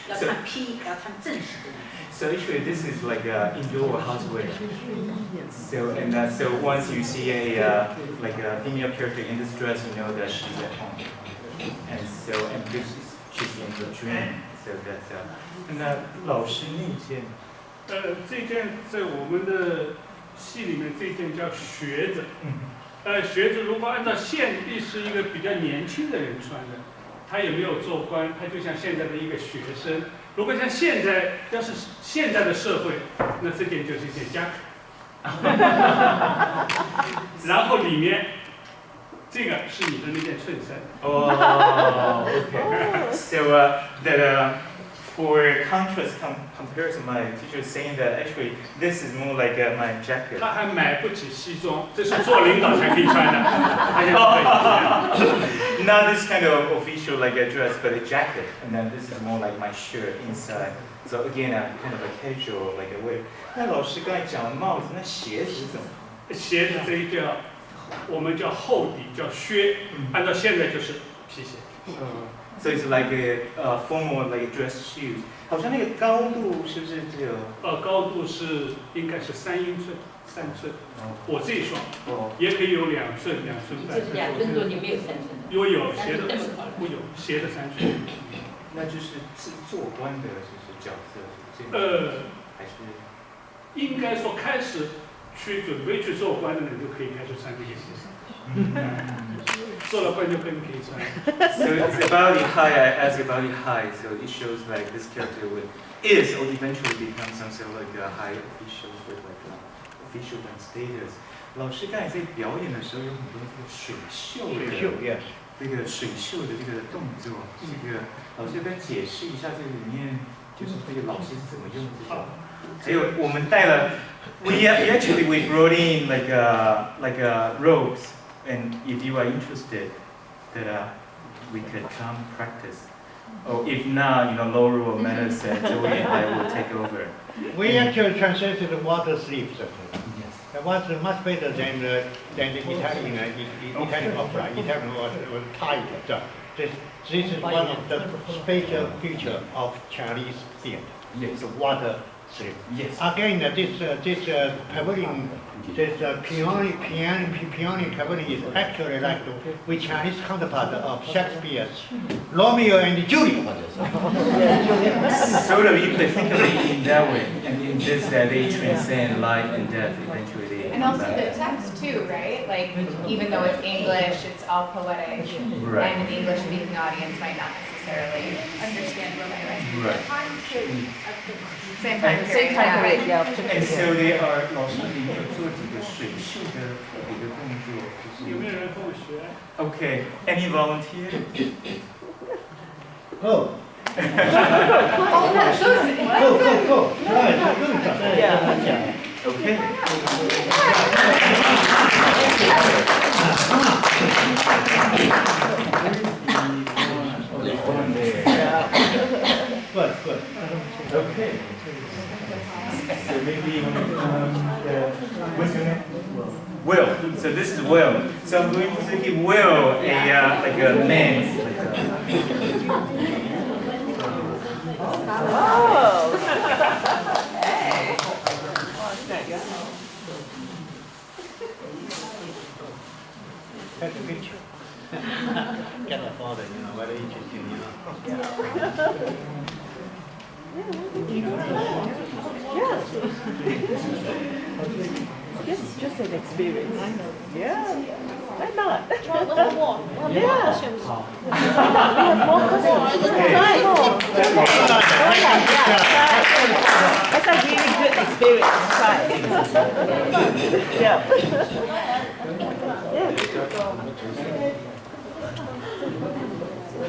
要穿披，要穿正式的衣服。So actually, this is like indoor housewear. So so once you see a like a female character in this dress, you know that she's at home. And this she's in the dream. So that's 那老师那件，这件在我们的戏里面，这件叫靴子。靴子如果按照现役是一个比较年轻的人穿的，他也没有做官，他就像现在的一个学生。如果像现在，要是现在的社会，那这件就是一件夹克。然后里面这个是你的那件衬衫。Oh, okay. So that for contrast comparison, my teacher is saying that actually this is more like my jacket. 他还买不起西装，这是做领导才可以穿的。他现在Not this kind of official like a dress, but a jacket, and then this is more like my shirt inside. So again, kind of a casual like a wear. 那老师刚才讲的帽子，那鞋子是怎么？鞋子这一叫我们叫厚底，叫靴，按照现在就是皮鞋。So it's like a formal like dress shoes. 好像那个高度是不是只有？高度是应该是3英寸，3寸。我这一双，也可以有2寸、2寸半。就是2寸多，你没有3寸的。因为有斜的，不有斜的3寸。那就是做官的就是角色，还是？应该说开始去准备去做官的人就可以开始穿这些鞋。做了官就更可以穿。So it's about the high. I asked about the high. So it shows like this character is or eventually become some sort of like a high official with like official status. 老师刚才在表演的时候有很多这个水袖的，这个水袖的这个动作，这个老师跟解释一下这个里面就是这个老师是怎么用这个。还有我们带了 we brought in like robes. And if you are interested, that we could come practice. Or if not, Laura or Menace and Joey and I will take over. We actually translated the water sleeves. Yes. It was much better than the Italian opera. Italian was tight. This is one of the special features of Chinese theater. Yes. The water sleeve. Yes. Again, this pavilion. This peony pavilion is actually like the Chinese counterpart of Shakespeare's Romeo and Juliet. Sort of, you could think of it in that way. And in this, they transcend life and death eventually. And also the text too, right? Like, even though it's English, it's all poetic. Right. And an English-speaking audience might not necessarily understand Romeo and Juliet. Right. Same time period, yeah. And so they are 老师你有做几个水袖的特别的动作，就是有没有人跟我学 Okay, any volunteer? Go. Oh, no, Go. Yeah. Okay. Good. Okay. So maybe what's your name? Will. So this is Will. So I'm going to give Will like a man. Oh. Hey. Take a picture. Get a photo, very interesting, Yes, just an experience. Yeah. Why not? Draw a little more. Yeah. Costumes. We have more costumes. That's a really good experience. Try. Yeah. Yeah.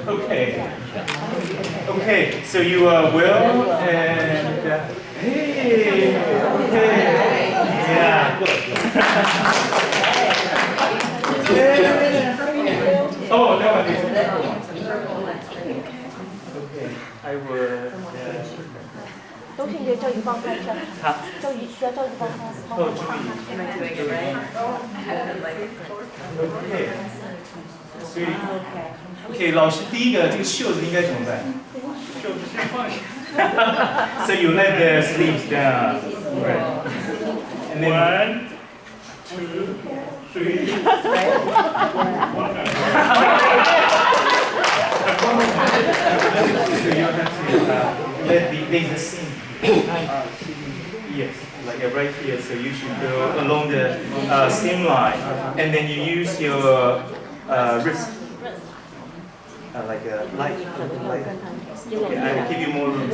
Okay. Okay, so you are Will and hey, okay. Yeah, good. Oh, that one is. Okay, I will. 都是应该叫一帮拍一下。好。叫一需要叫一帮拍。哦，注意。Okay. 所以 ，OK， 老师第一个这个袖子应该怎么办？袖子先放下。So you let the sleeves down. Right. And then 1, 2, 3. So you have to let the seam. Yes, like right here. So you should go along the seam line, and then you use your wrist. Like a light. Okay, I will give you more room.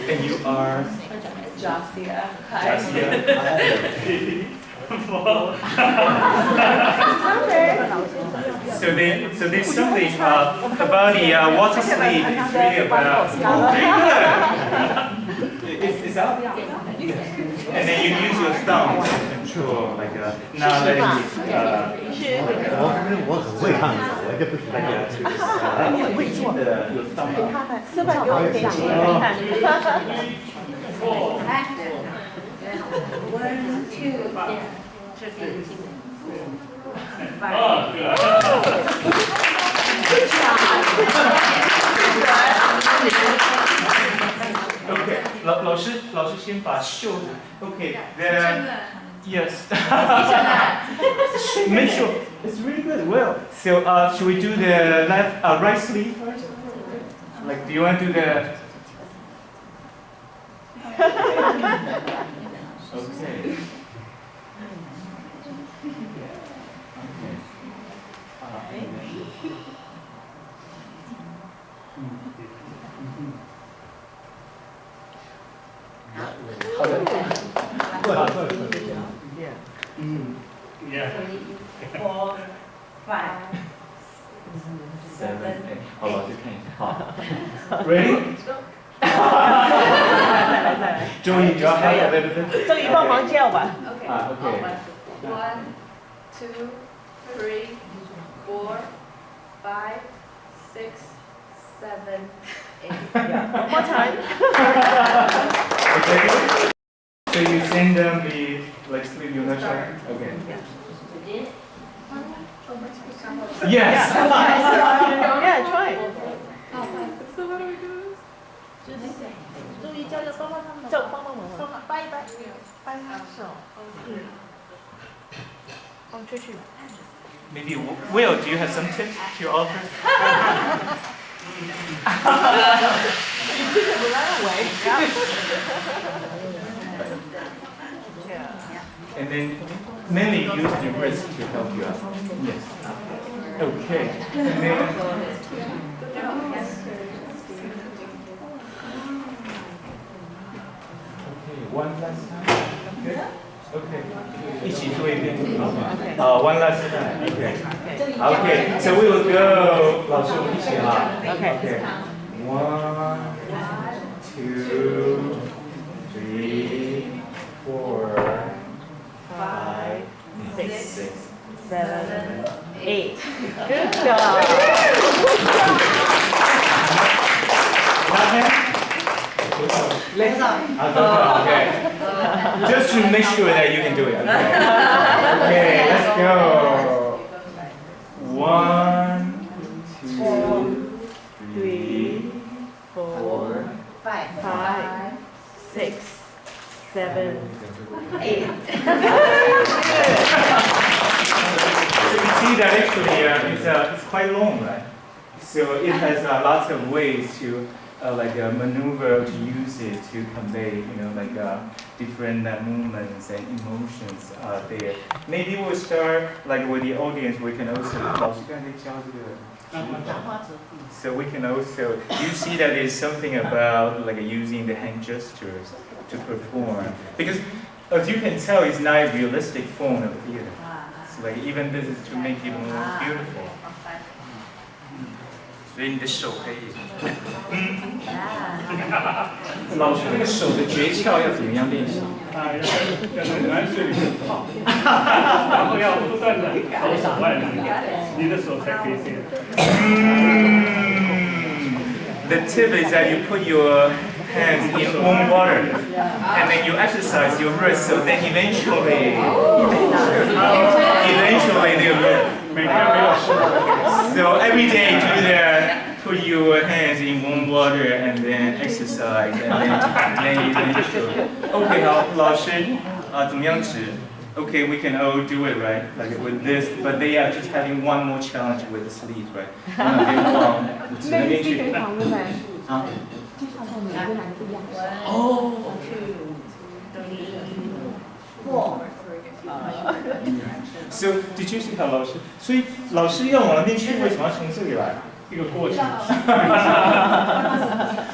And you are Jasia. So there's something about the water sleeve. It's really about. It's out. And then you use your thumb to control, like not letting it. 我很会唱的，我就不喜欢。your thumb. 四百多给你看。 1, 2, 这边。 Okay, 老师先把袖子 Okay, then yes. Make sure it's really good. Well, so should we do the left right sleeve first? Like, do you want to do the? Okay. Yeah. 4, 5, 7, 8. 好，老师看一下。好。Ready? 终于要还有对不对？终于帮忙叫吧。Okay. 1, 2, 3, 4, 5, 6, 7, 8. One more time. Okay. So you send them the like sleeve you try. Okay. Yes. Yeah, try. 注意叫帮帮他们，叫帮帮忙忙，掰一掰，掰他手，放出去。 Maybe Will, do you have some tips to offer? You took it right away. And then mainly use your wrist to help you out. Yes. Okay. And then, okay, one last time. Good. Okay. 一起做一遍。one last time. Okay. Okay. So we will go. 老师，我们一起哈。Okay. 1, 2, 3, 4, 5, 6, 7, 8. Good job. Okay. Just to make sure that you can do it. Okay. Okay, let's go. 1, 2, 3, 4, 5, 6, 7, 8. So you see that actually it's quite long, right? So it has lots of ways to maneuver to use it to convey, different movements and emotions there. Maybe we'll start with the audience. We can also, so we can also, you see that there's something about using the hand gestures to perform because as you can tell, it's not a realistic form of theater. It's like even this is to make it more beautiful. 所以你的手可以。老师那个手的诀窍要怎么样练习？要在暖水里面泡，然后要不断的投手外来，你的手才可以这样。The tip is that you put your hands in warm water, and then you exercise your wrist, so then eventually they will. So every day do that, put your hands in warm water and then exercise, and then eventually. Okay, 好，老师，怎么样指？ Okay, we can all do it, right? Like with this, but they are just having one more challenge with the sleeves, right? 指那边去。啊。哦。So did you see how 老师？所以老师要往那边去，为什么要从这里来？一个过程。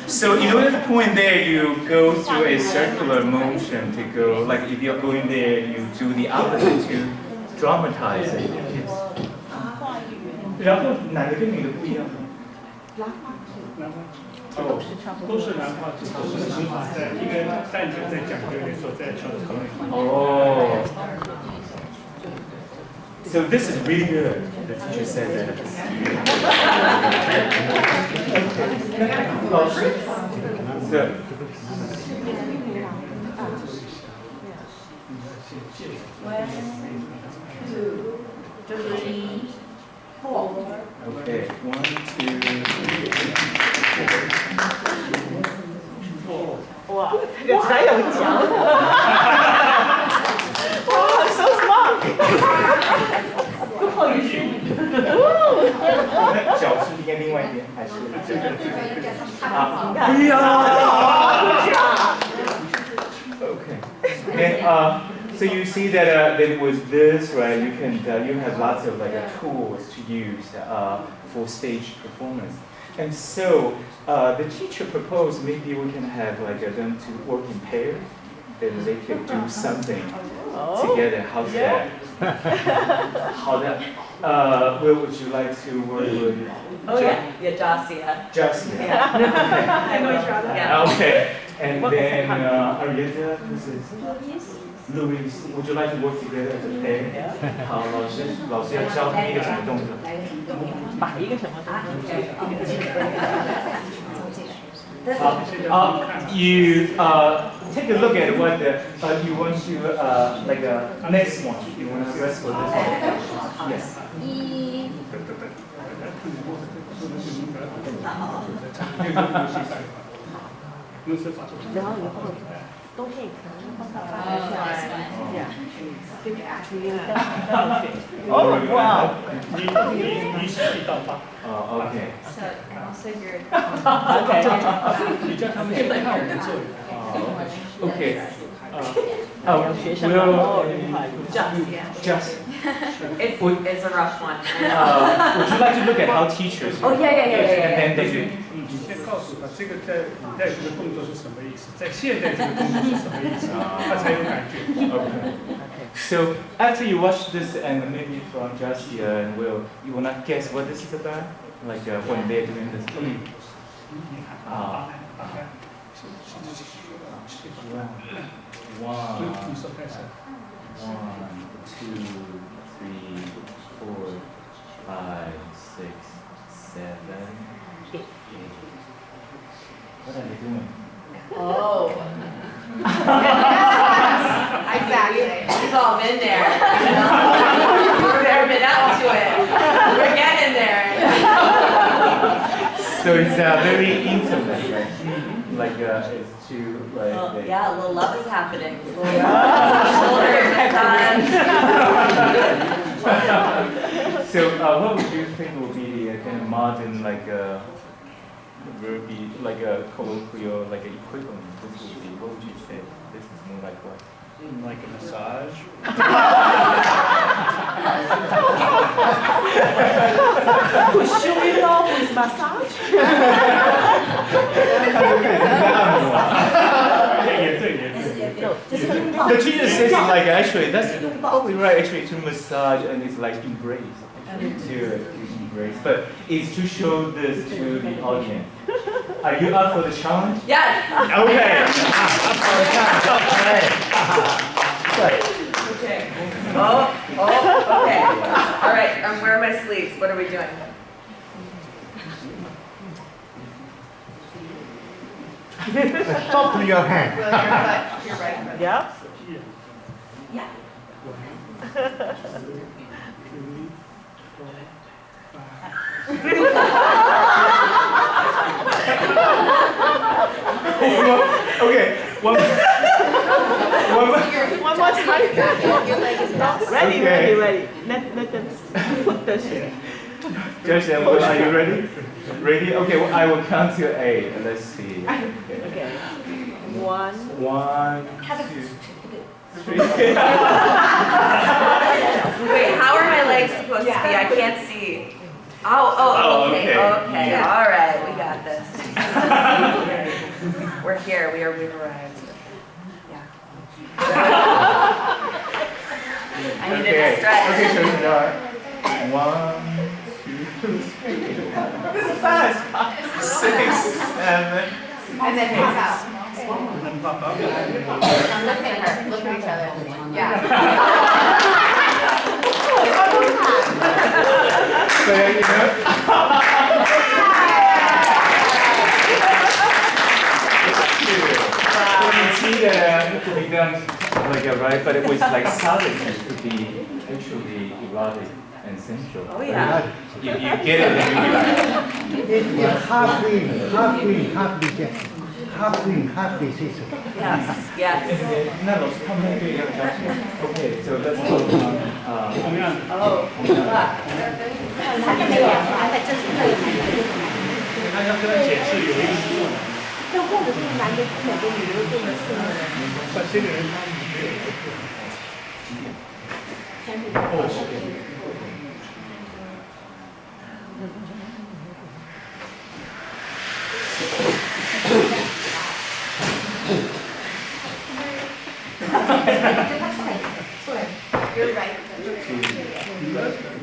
So in order to point there, you go through a circular motion to go. Like if you're going there, you do the opposite to dramatize it. Yes. 然后哪个跟哪个不一样？哦，都是兰花指，都是指法在一个蛋卷在讲究的所在调的口味。哦。So this is really good. The teacher said that. 老师，对。Okay, 1, 2, 3. 哇，这个才有奖。哇 ，so smart。不好意思。那脚是应该另外一边还是？啊，哎呀。Okay. And so you see that with this, right? You can you have lots of like tools to use for stage performance. And so the teacher proposed maybe we can have like them to work in pairs. Then they could do something together. How's that? 好的。Where would you like to work with? Oh yeah, Jasia. Jasia. Yeah. I know each other. Yeah. Okay. And then Arietta, this is Louis. Would you like to work together as a pair? 好，老师要教他们一个什么动作？把一个什么动作？You take a look at what you want to like next one. You want to dress for this one? Yes. 然后以后冬天可能放到大学去。哦，哇！你实际到发。哦 ，OK。 So also your. OK。你叫他们先看我们做。OK。学生哦，Just. It's a rough one. Would you like to look at how teachers? Oh yeah. And then they do. 你先告诉他这个在古代这个动作是什么意思，在现代这个动作是什么意思，他才有感觉。Okay. So after you watch this and maybe from Jasia and Will, you will not guess what this is about? Like when they're doing this. One, 2, 3, 4, 5, 6, 7, 8. What are they doing? Oh. Exactly. We've all been there. We've never been up to it. We're getting there. So it's very intimate, right? Like it's too like. Well, yeah, a little love is happening. Shoulders massage. So what would you think would be the kind of modern like verbi, like a colloquial like equivalent? This would be, what would you say? This is more like what? Like a massage. Should we go with massage? 也对。The teacher says like actually that's probably right actually to massage and it's like embrace to embrace, but it's to show this to the audience. Are you up for the challenge? Yes. Okay. Okay. Oh, okay. All right, where are my sleeves? What are we doing? Soften your hand. Your right foot. Yeah. Yeah. Okay. One more time. Ready, Okay. ready. Let them put the shit. Josh, are you ready? Ready? Okay, well, I will count to 8. Let's see. Okay. 1, 2, 3. Wait, how are my legs supposed to be? I can't see. Oh, okay. Okay. Yeah. All right, we got this. We're here. We've arrived. Yeah. I needed to stretch. Okay, so start. 1, 2, 3. This is fast. 6, 7. And then pop out. And then pop up. Look at her. Look at each other. Yeah. So you know. You see that it could be done like a right, but it was like solid. It could be actually erotic and sensual. Oh yeah. If you get it, then you'll be like. It's half wing, half reject. Half wing, half resist. Yes. Yes. Okay, so let's go on. 同样。Oh. 他要跟他解释有一个动作。这或者是男的每个女的这么说。把这个人他You're right.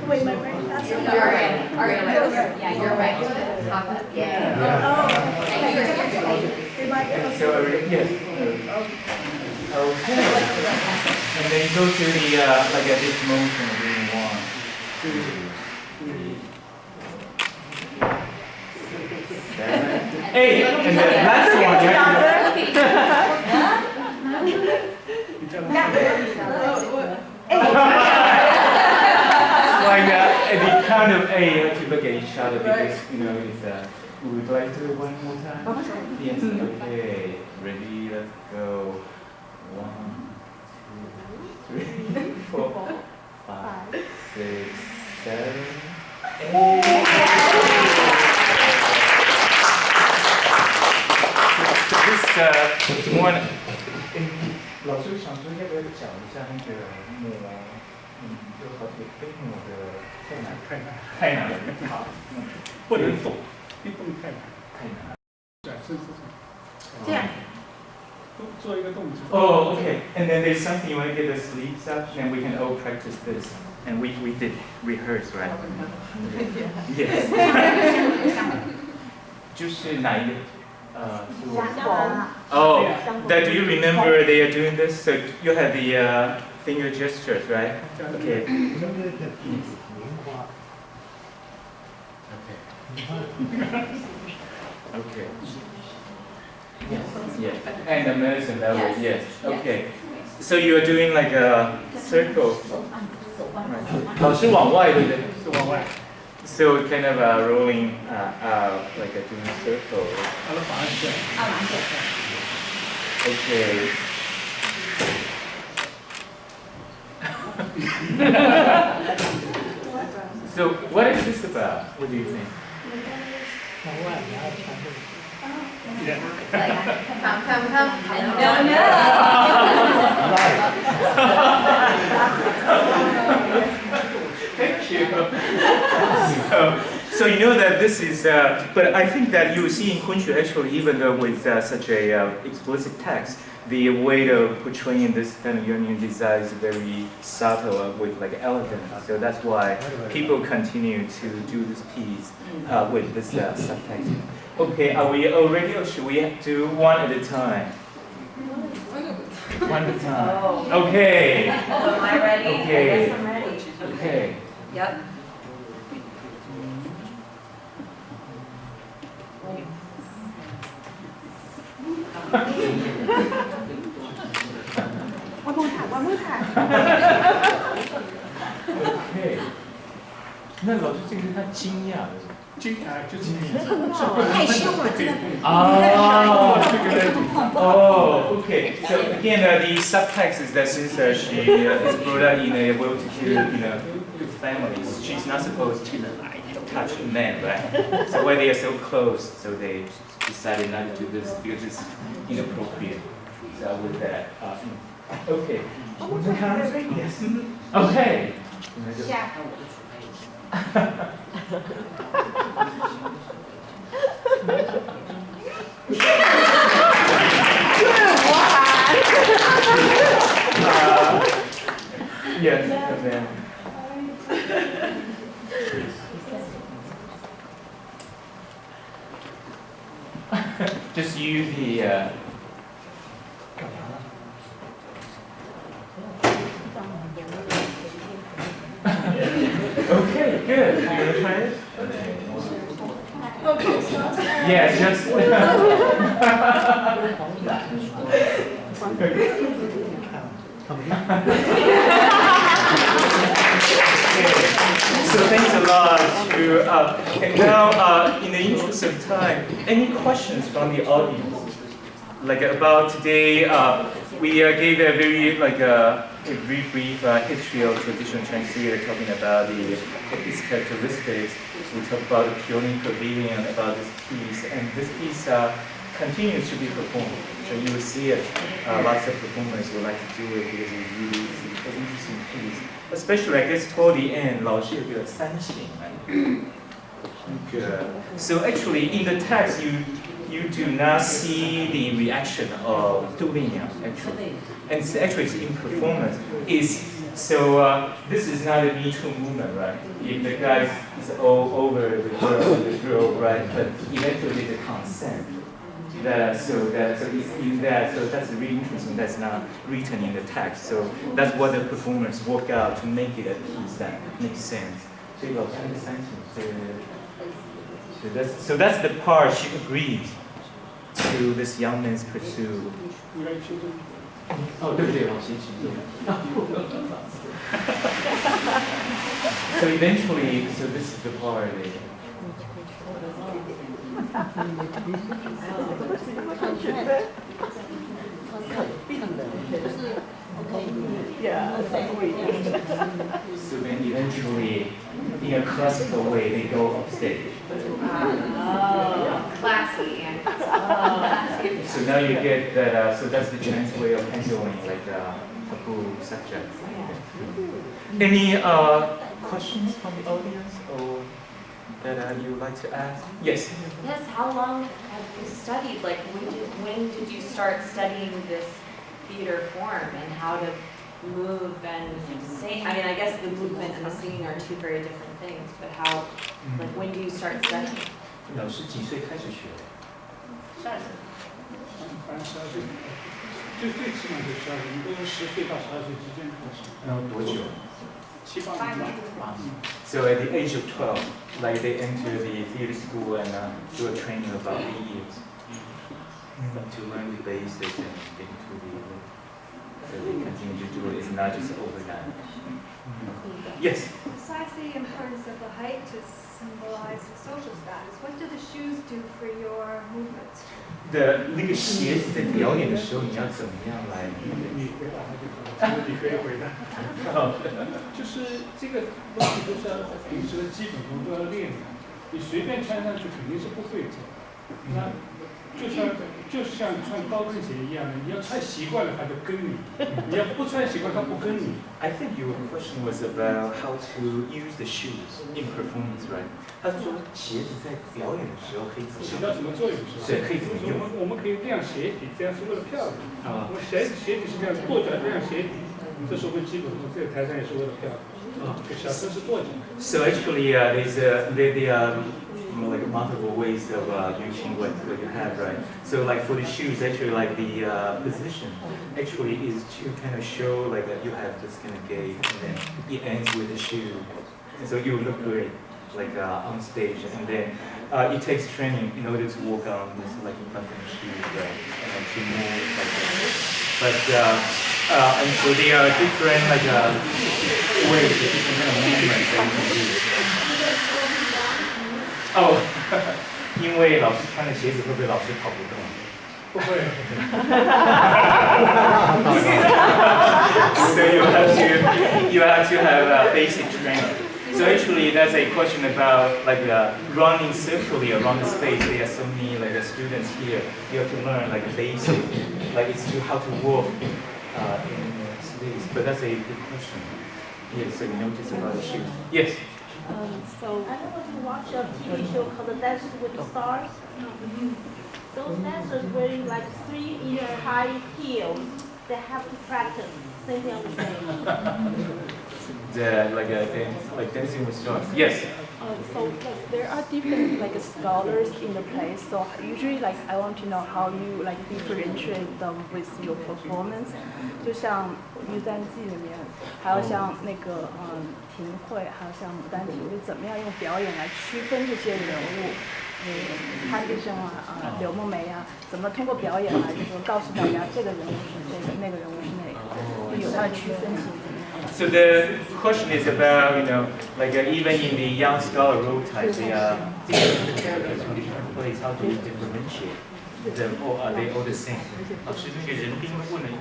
Wait, my right. That's You're right. Are you right? Yeah, you're right. Pop up. Yeah. And you're So, yes. Okay. And then go to the, like at this motion, doing 1, 2, 3, 7, 8. And then last one, you have like at the count of 8, you have to look at each other because, you know, it's, we would like to do it one more time. Yes, okay. Ready, let's go. 1, 2, 3, 4, 5, 6, 7, 8. So this one, 老师想说要不要讲一下那个抹，就好比飞抹的太难了，好，不能走，一动太难。展示自己。这样。做一个动作。Oh, okay. And then there's something you want to get the sleeves up, and we can all practice this. And we did rehearse, right? Yes. 就是哪一个？Oh, that do you remember they are doing this? So you have the finger gestures, right? Okay. Okay. Yes. Yes. And the medicine that way. Yes. Okay. So you are doing like a circle. Right. 老师往外，对不对？是往外。So kind of rolling like a doing circle. Okay. So what is this about? What do you think? Come. Thank you. So you know that this is, but I think that you see in Kunqu actually, even though with such a explicit text, the way of portraying this kind of union design is very subtle with like elegance. So that's why people continue to do this piece with this subtext. Okay, are we all ready, or should we do one at a time? One at a time. Okay. Am I ready? Okay. I guess I'm ready. Okay. Yep. One more time. Okay. 那老师这个是他惊讶的，害羞了，这个。Oh, okay. So again, the subtext is that since she is brought up in a well-to-do, good families, she's not supposed to touch men, right? So when they are so close, so they decided not to do this because it's inappropriate. So with that, okay. Yes. Okay. Yes, and then. Just use the. Okay, good. You want to try it? Yeah, just. So thanks a lot to. And now, in the interest of time, any questions from the audience? Like about today, we gave a very brief history of traditional Chinese theater, talking about its characteristics. We talked about the pioneer pavilion, about this piece, and this piece continues to be performed. So you will see it. Lots of performers would like to do it because it's really an interesting piece. Especially, I guess, toward the end, 老师有个三行. So actually, in the text, you do not see the reaction of Du Linyang, actually. And it's in performance. So this is not a Me Too movement, right? If the guy is all over the girl, right? But eventually the consent. So that's really interesting. That's not written in the text. So that's what the performers work out to make it a piece that makes sense. So that's the part she agreed to this young man's pursuit. Oh, so eventually, so this is the part. So then eventually, in a classical way, they go off stage. Classy and So now you get that, so that's the Chinese way of handling taboo subjects. Any questions from the audience or that you would like to ask? Yes? Yes, how long have you studied? Like, when did you start studying this theater form and how to move and sing? I mean, I guess the movement and the singing are two very different things, but how, like, when do you start studying? 老师几岁开始学？最起码是12岁，一个人10岁到12岁之间开始。多久？7、8年。So at the age of 12, like they enter the theater school and do a training about 8 years to learn the basics and get into the. So they continue to do it. It's not just overnight. Yes. Besides the importance of the height to symbolize the social status, what do the shoes do for your movement? 那个鞋子在表演的时候，你要怎么样来？你可以回答。就是这个东西都是要平时的基本功都要练的，你随便穿上去肯定是不会的。那就像穿高跟鞋一样的，你要穿习惯了，它就跟你；你要不穿习惯，它不跟你。I think your question was about how to use the shoes in performance, right? 他是说鞋子在表演的时候可以怎么起到什么作用？是吧？对，可以怎么用？我们可以亮鞋底，这样是为了漂亮。我们鞋底是这样跺脚这样鞋底，这是我们基本功。这个台上也是为了漂亮。小车是跺脚。So actually, there are like multiple ways of using what you have, right? So like for the shoes, actually like the position actually is to kind of show like that you have this kind of gait, and then it ends with the shoe, and so you look great like on stage, and then it takes training in order to walk on this like in front of the shoe, right? And to move like that. But and so there are different like ways, different kind of movements that you can do. 哦，因为老师穿的鞋子会不会老师跑不动？不会。So you have to have basic training. So actually, that's a question about like running circularly around the space. There are so many like students here. You have to learn like a basic, like it's to how to walk in space. But that's a good question. Yes. So you notice about the shoes. Yes. So I was to watch a TV show called Dances with the Stars. Those dancers wearing like 3-inch high heels. They have to practice same thing on the stage. Like Dancing with Stars. Yes. So like, there are different like scholars in the place. So usually like I want to know how you like differentiate them with your performance. 就像《玉簪记》里面，还有像那个庭会，还有像《牡丹亭》，就怎么样用表演来区分这些人物。潘迪生啊，柳梦梅啊，怎么通过表演来就是说告诉大家这个人物是这个，那个人物是那个，就有它的区分性。So the question is about, like even in the young scholar role type, they are different characters from different plays. How do you differentiate them, or are they all the same? 老师，那个人兵问了一个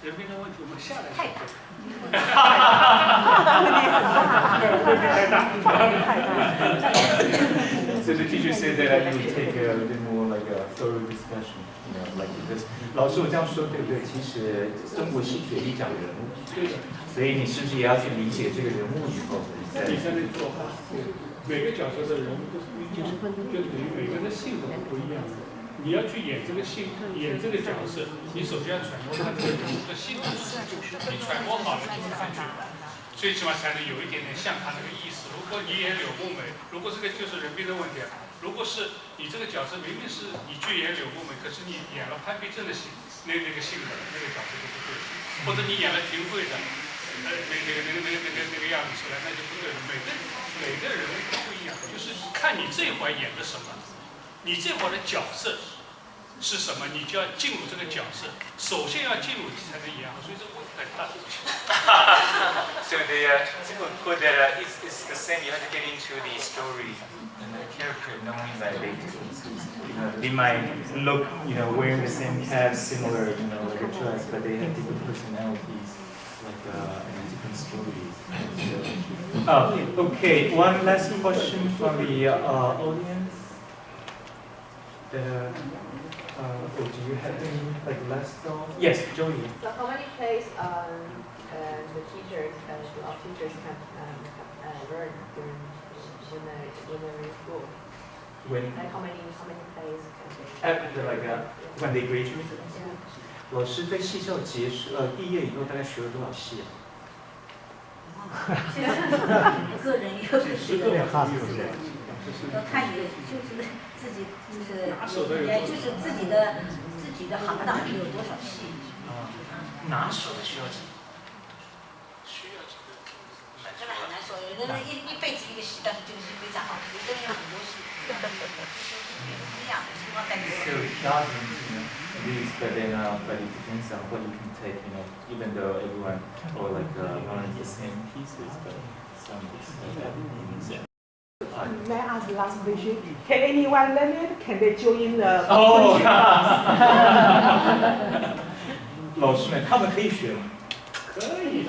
人兵的问题，我们下来太大。So the teacher said that you would take a bit more like a thorough discussion, like this. 老师，我这样说对不对？其实中国戏曲里讲人物，对的。所以你是不是也要去理解这个人物以后？你才能做好。每个角色的人物都是不一样的，就等于每个人的性格不一样的。你要去演这个角色，你首先要揣摩他这个人物的性格，你揣摩好了，你才去，最起码才能有一点点像他那个意思。如果你演柳梦梅，如果这个就是人兵的问题啊。如果是你这个角色明明是你去演柳梦梅，可是你演了潘必正的那个性格，那个角色就不对，或者你演了廷慧的那个样子出来，那就不对了。每个人物都不一样，就是看你这会演的什么，你这会的角色是什么，你就要进入这个角色。首先要进入才能演好，所以这个问题很大。So it's the same. You have to get into the story and the character, knowing that they might look, wearing the same cap, similar, like a dress, but they have different personalities, like different stories. Okay. One last question from the audience. Or do you have any last thought? Yes, Joey. So how many plays the teachers can learn when they're in school? Like how many plays can they? When they graduate? 老师在戏校毕业以后大概学了多少戏啊？个人也有10个人，要看你就是自己也就是自己的行当里有多少戏。拿手的需要几个？这个很难说，有的人一辈子一个戏，但是这个戏非常好，有的人有很多戏，不一样的情况在里面。So dozens, these, but it depends on what you can take, even though everyone or learns the same pieces, but some pieces. May I ask the last question? Can anyone learn it? Can they join the? Oh. 老师们，他们可以学吗？可以。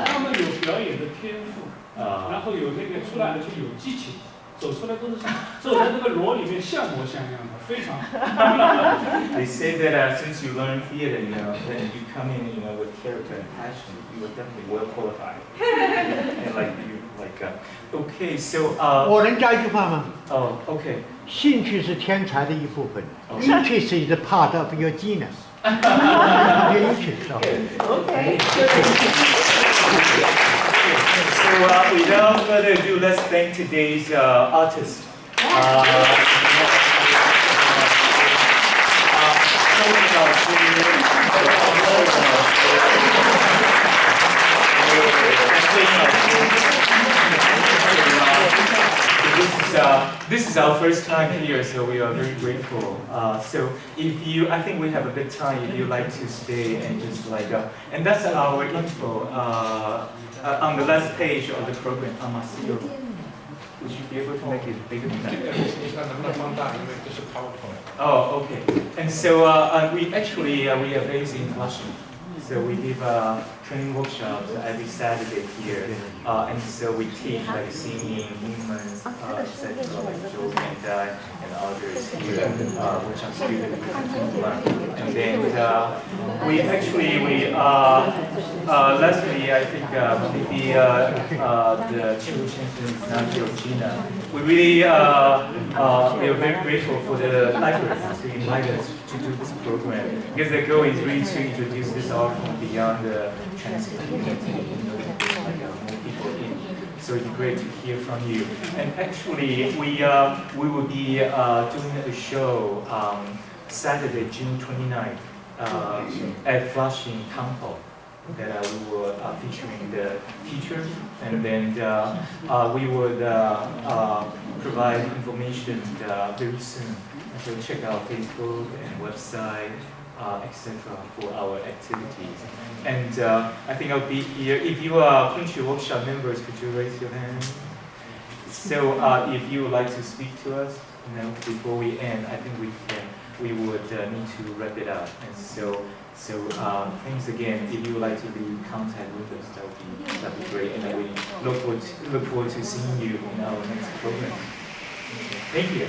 他们有表演的天赋，然后有那个出来的就有激情，走出来都是像走在这个螺里面像模像样的，非常。They say that since you learn theater, then you come in, with character and passion, you are definitely well qualified. And okay, so. 我能加一句话吗？ Oh, okay. 兴趣是天才的一部分。Interest is a part of your genius. Your interest. Okay. So without further ado, let's thank today's artist. This is our first time here, so we are very grateful. So I think we have a bit time if you'd like to stay and just and that's our info on the last page of the program. Would you be able to make it bigger than that? Oh, okay. And so we are based in Flushing. So we give training workshops every Saturday here, and so we teach singing, movements, etc. Joe and others here, which are students to learn. And then lastly, I think maybe the Chiu Champion's Nanjo Gina. We really are very grateful for the library to invite us to do this program, because the goal is really to introduce this art from beyond the Chinese community, more people in. So it's great to hear from you. And actually, we will be doing a show Saturday, June 29th at Flushing Town Hall. That we were featuring the teachers, and then we would provide information very soon. So check out Facebook and website, etc. for our activities. And I think I'll be here. If you are Kunqu Workshop members, could you raise your hand? So if you would like to speak to us, before we end, I think we would need to wrap it up. And so thanks again. If you would like to be in contact with us, that'd be great. And then we look forward to seeing you in our next program. Thank you.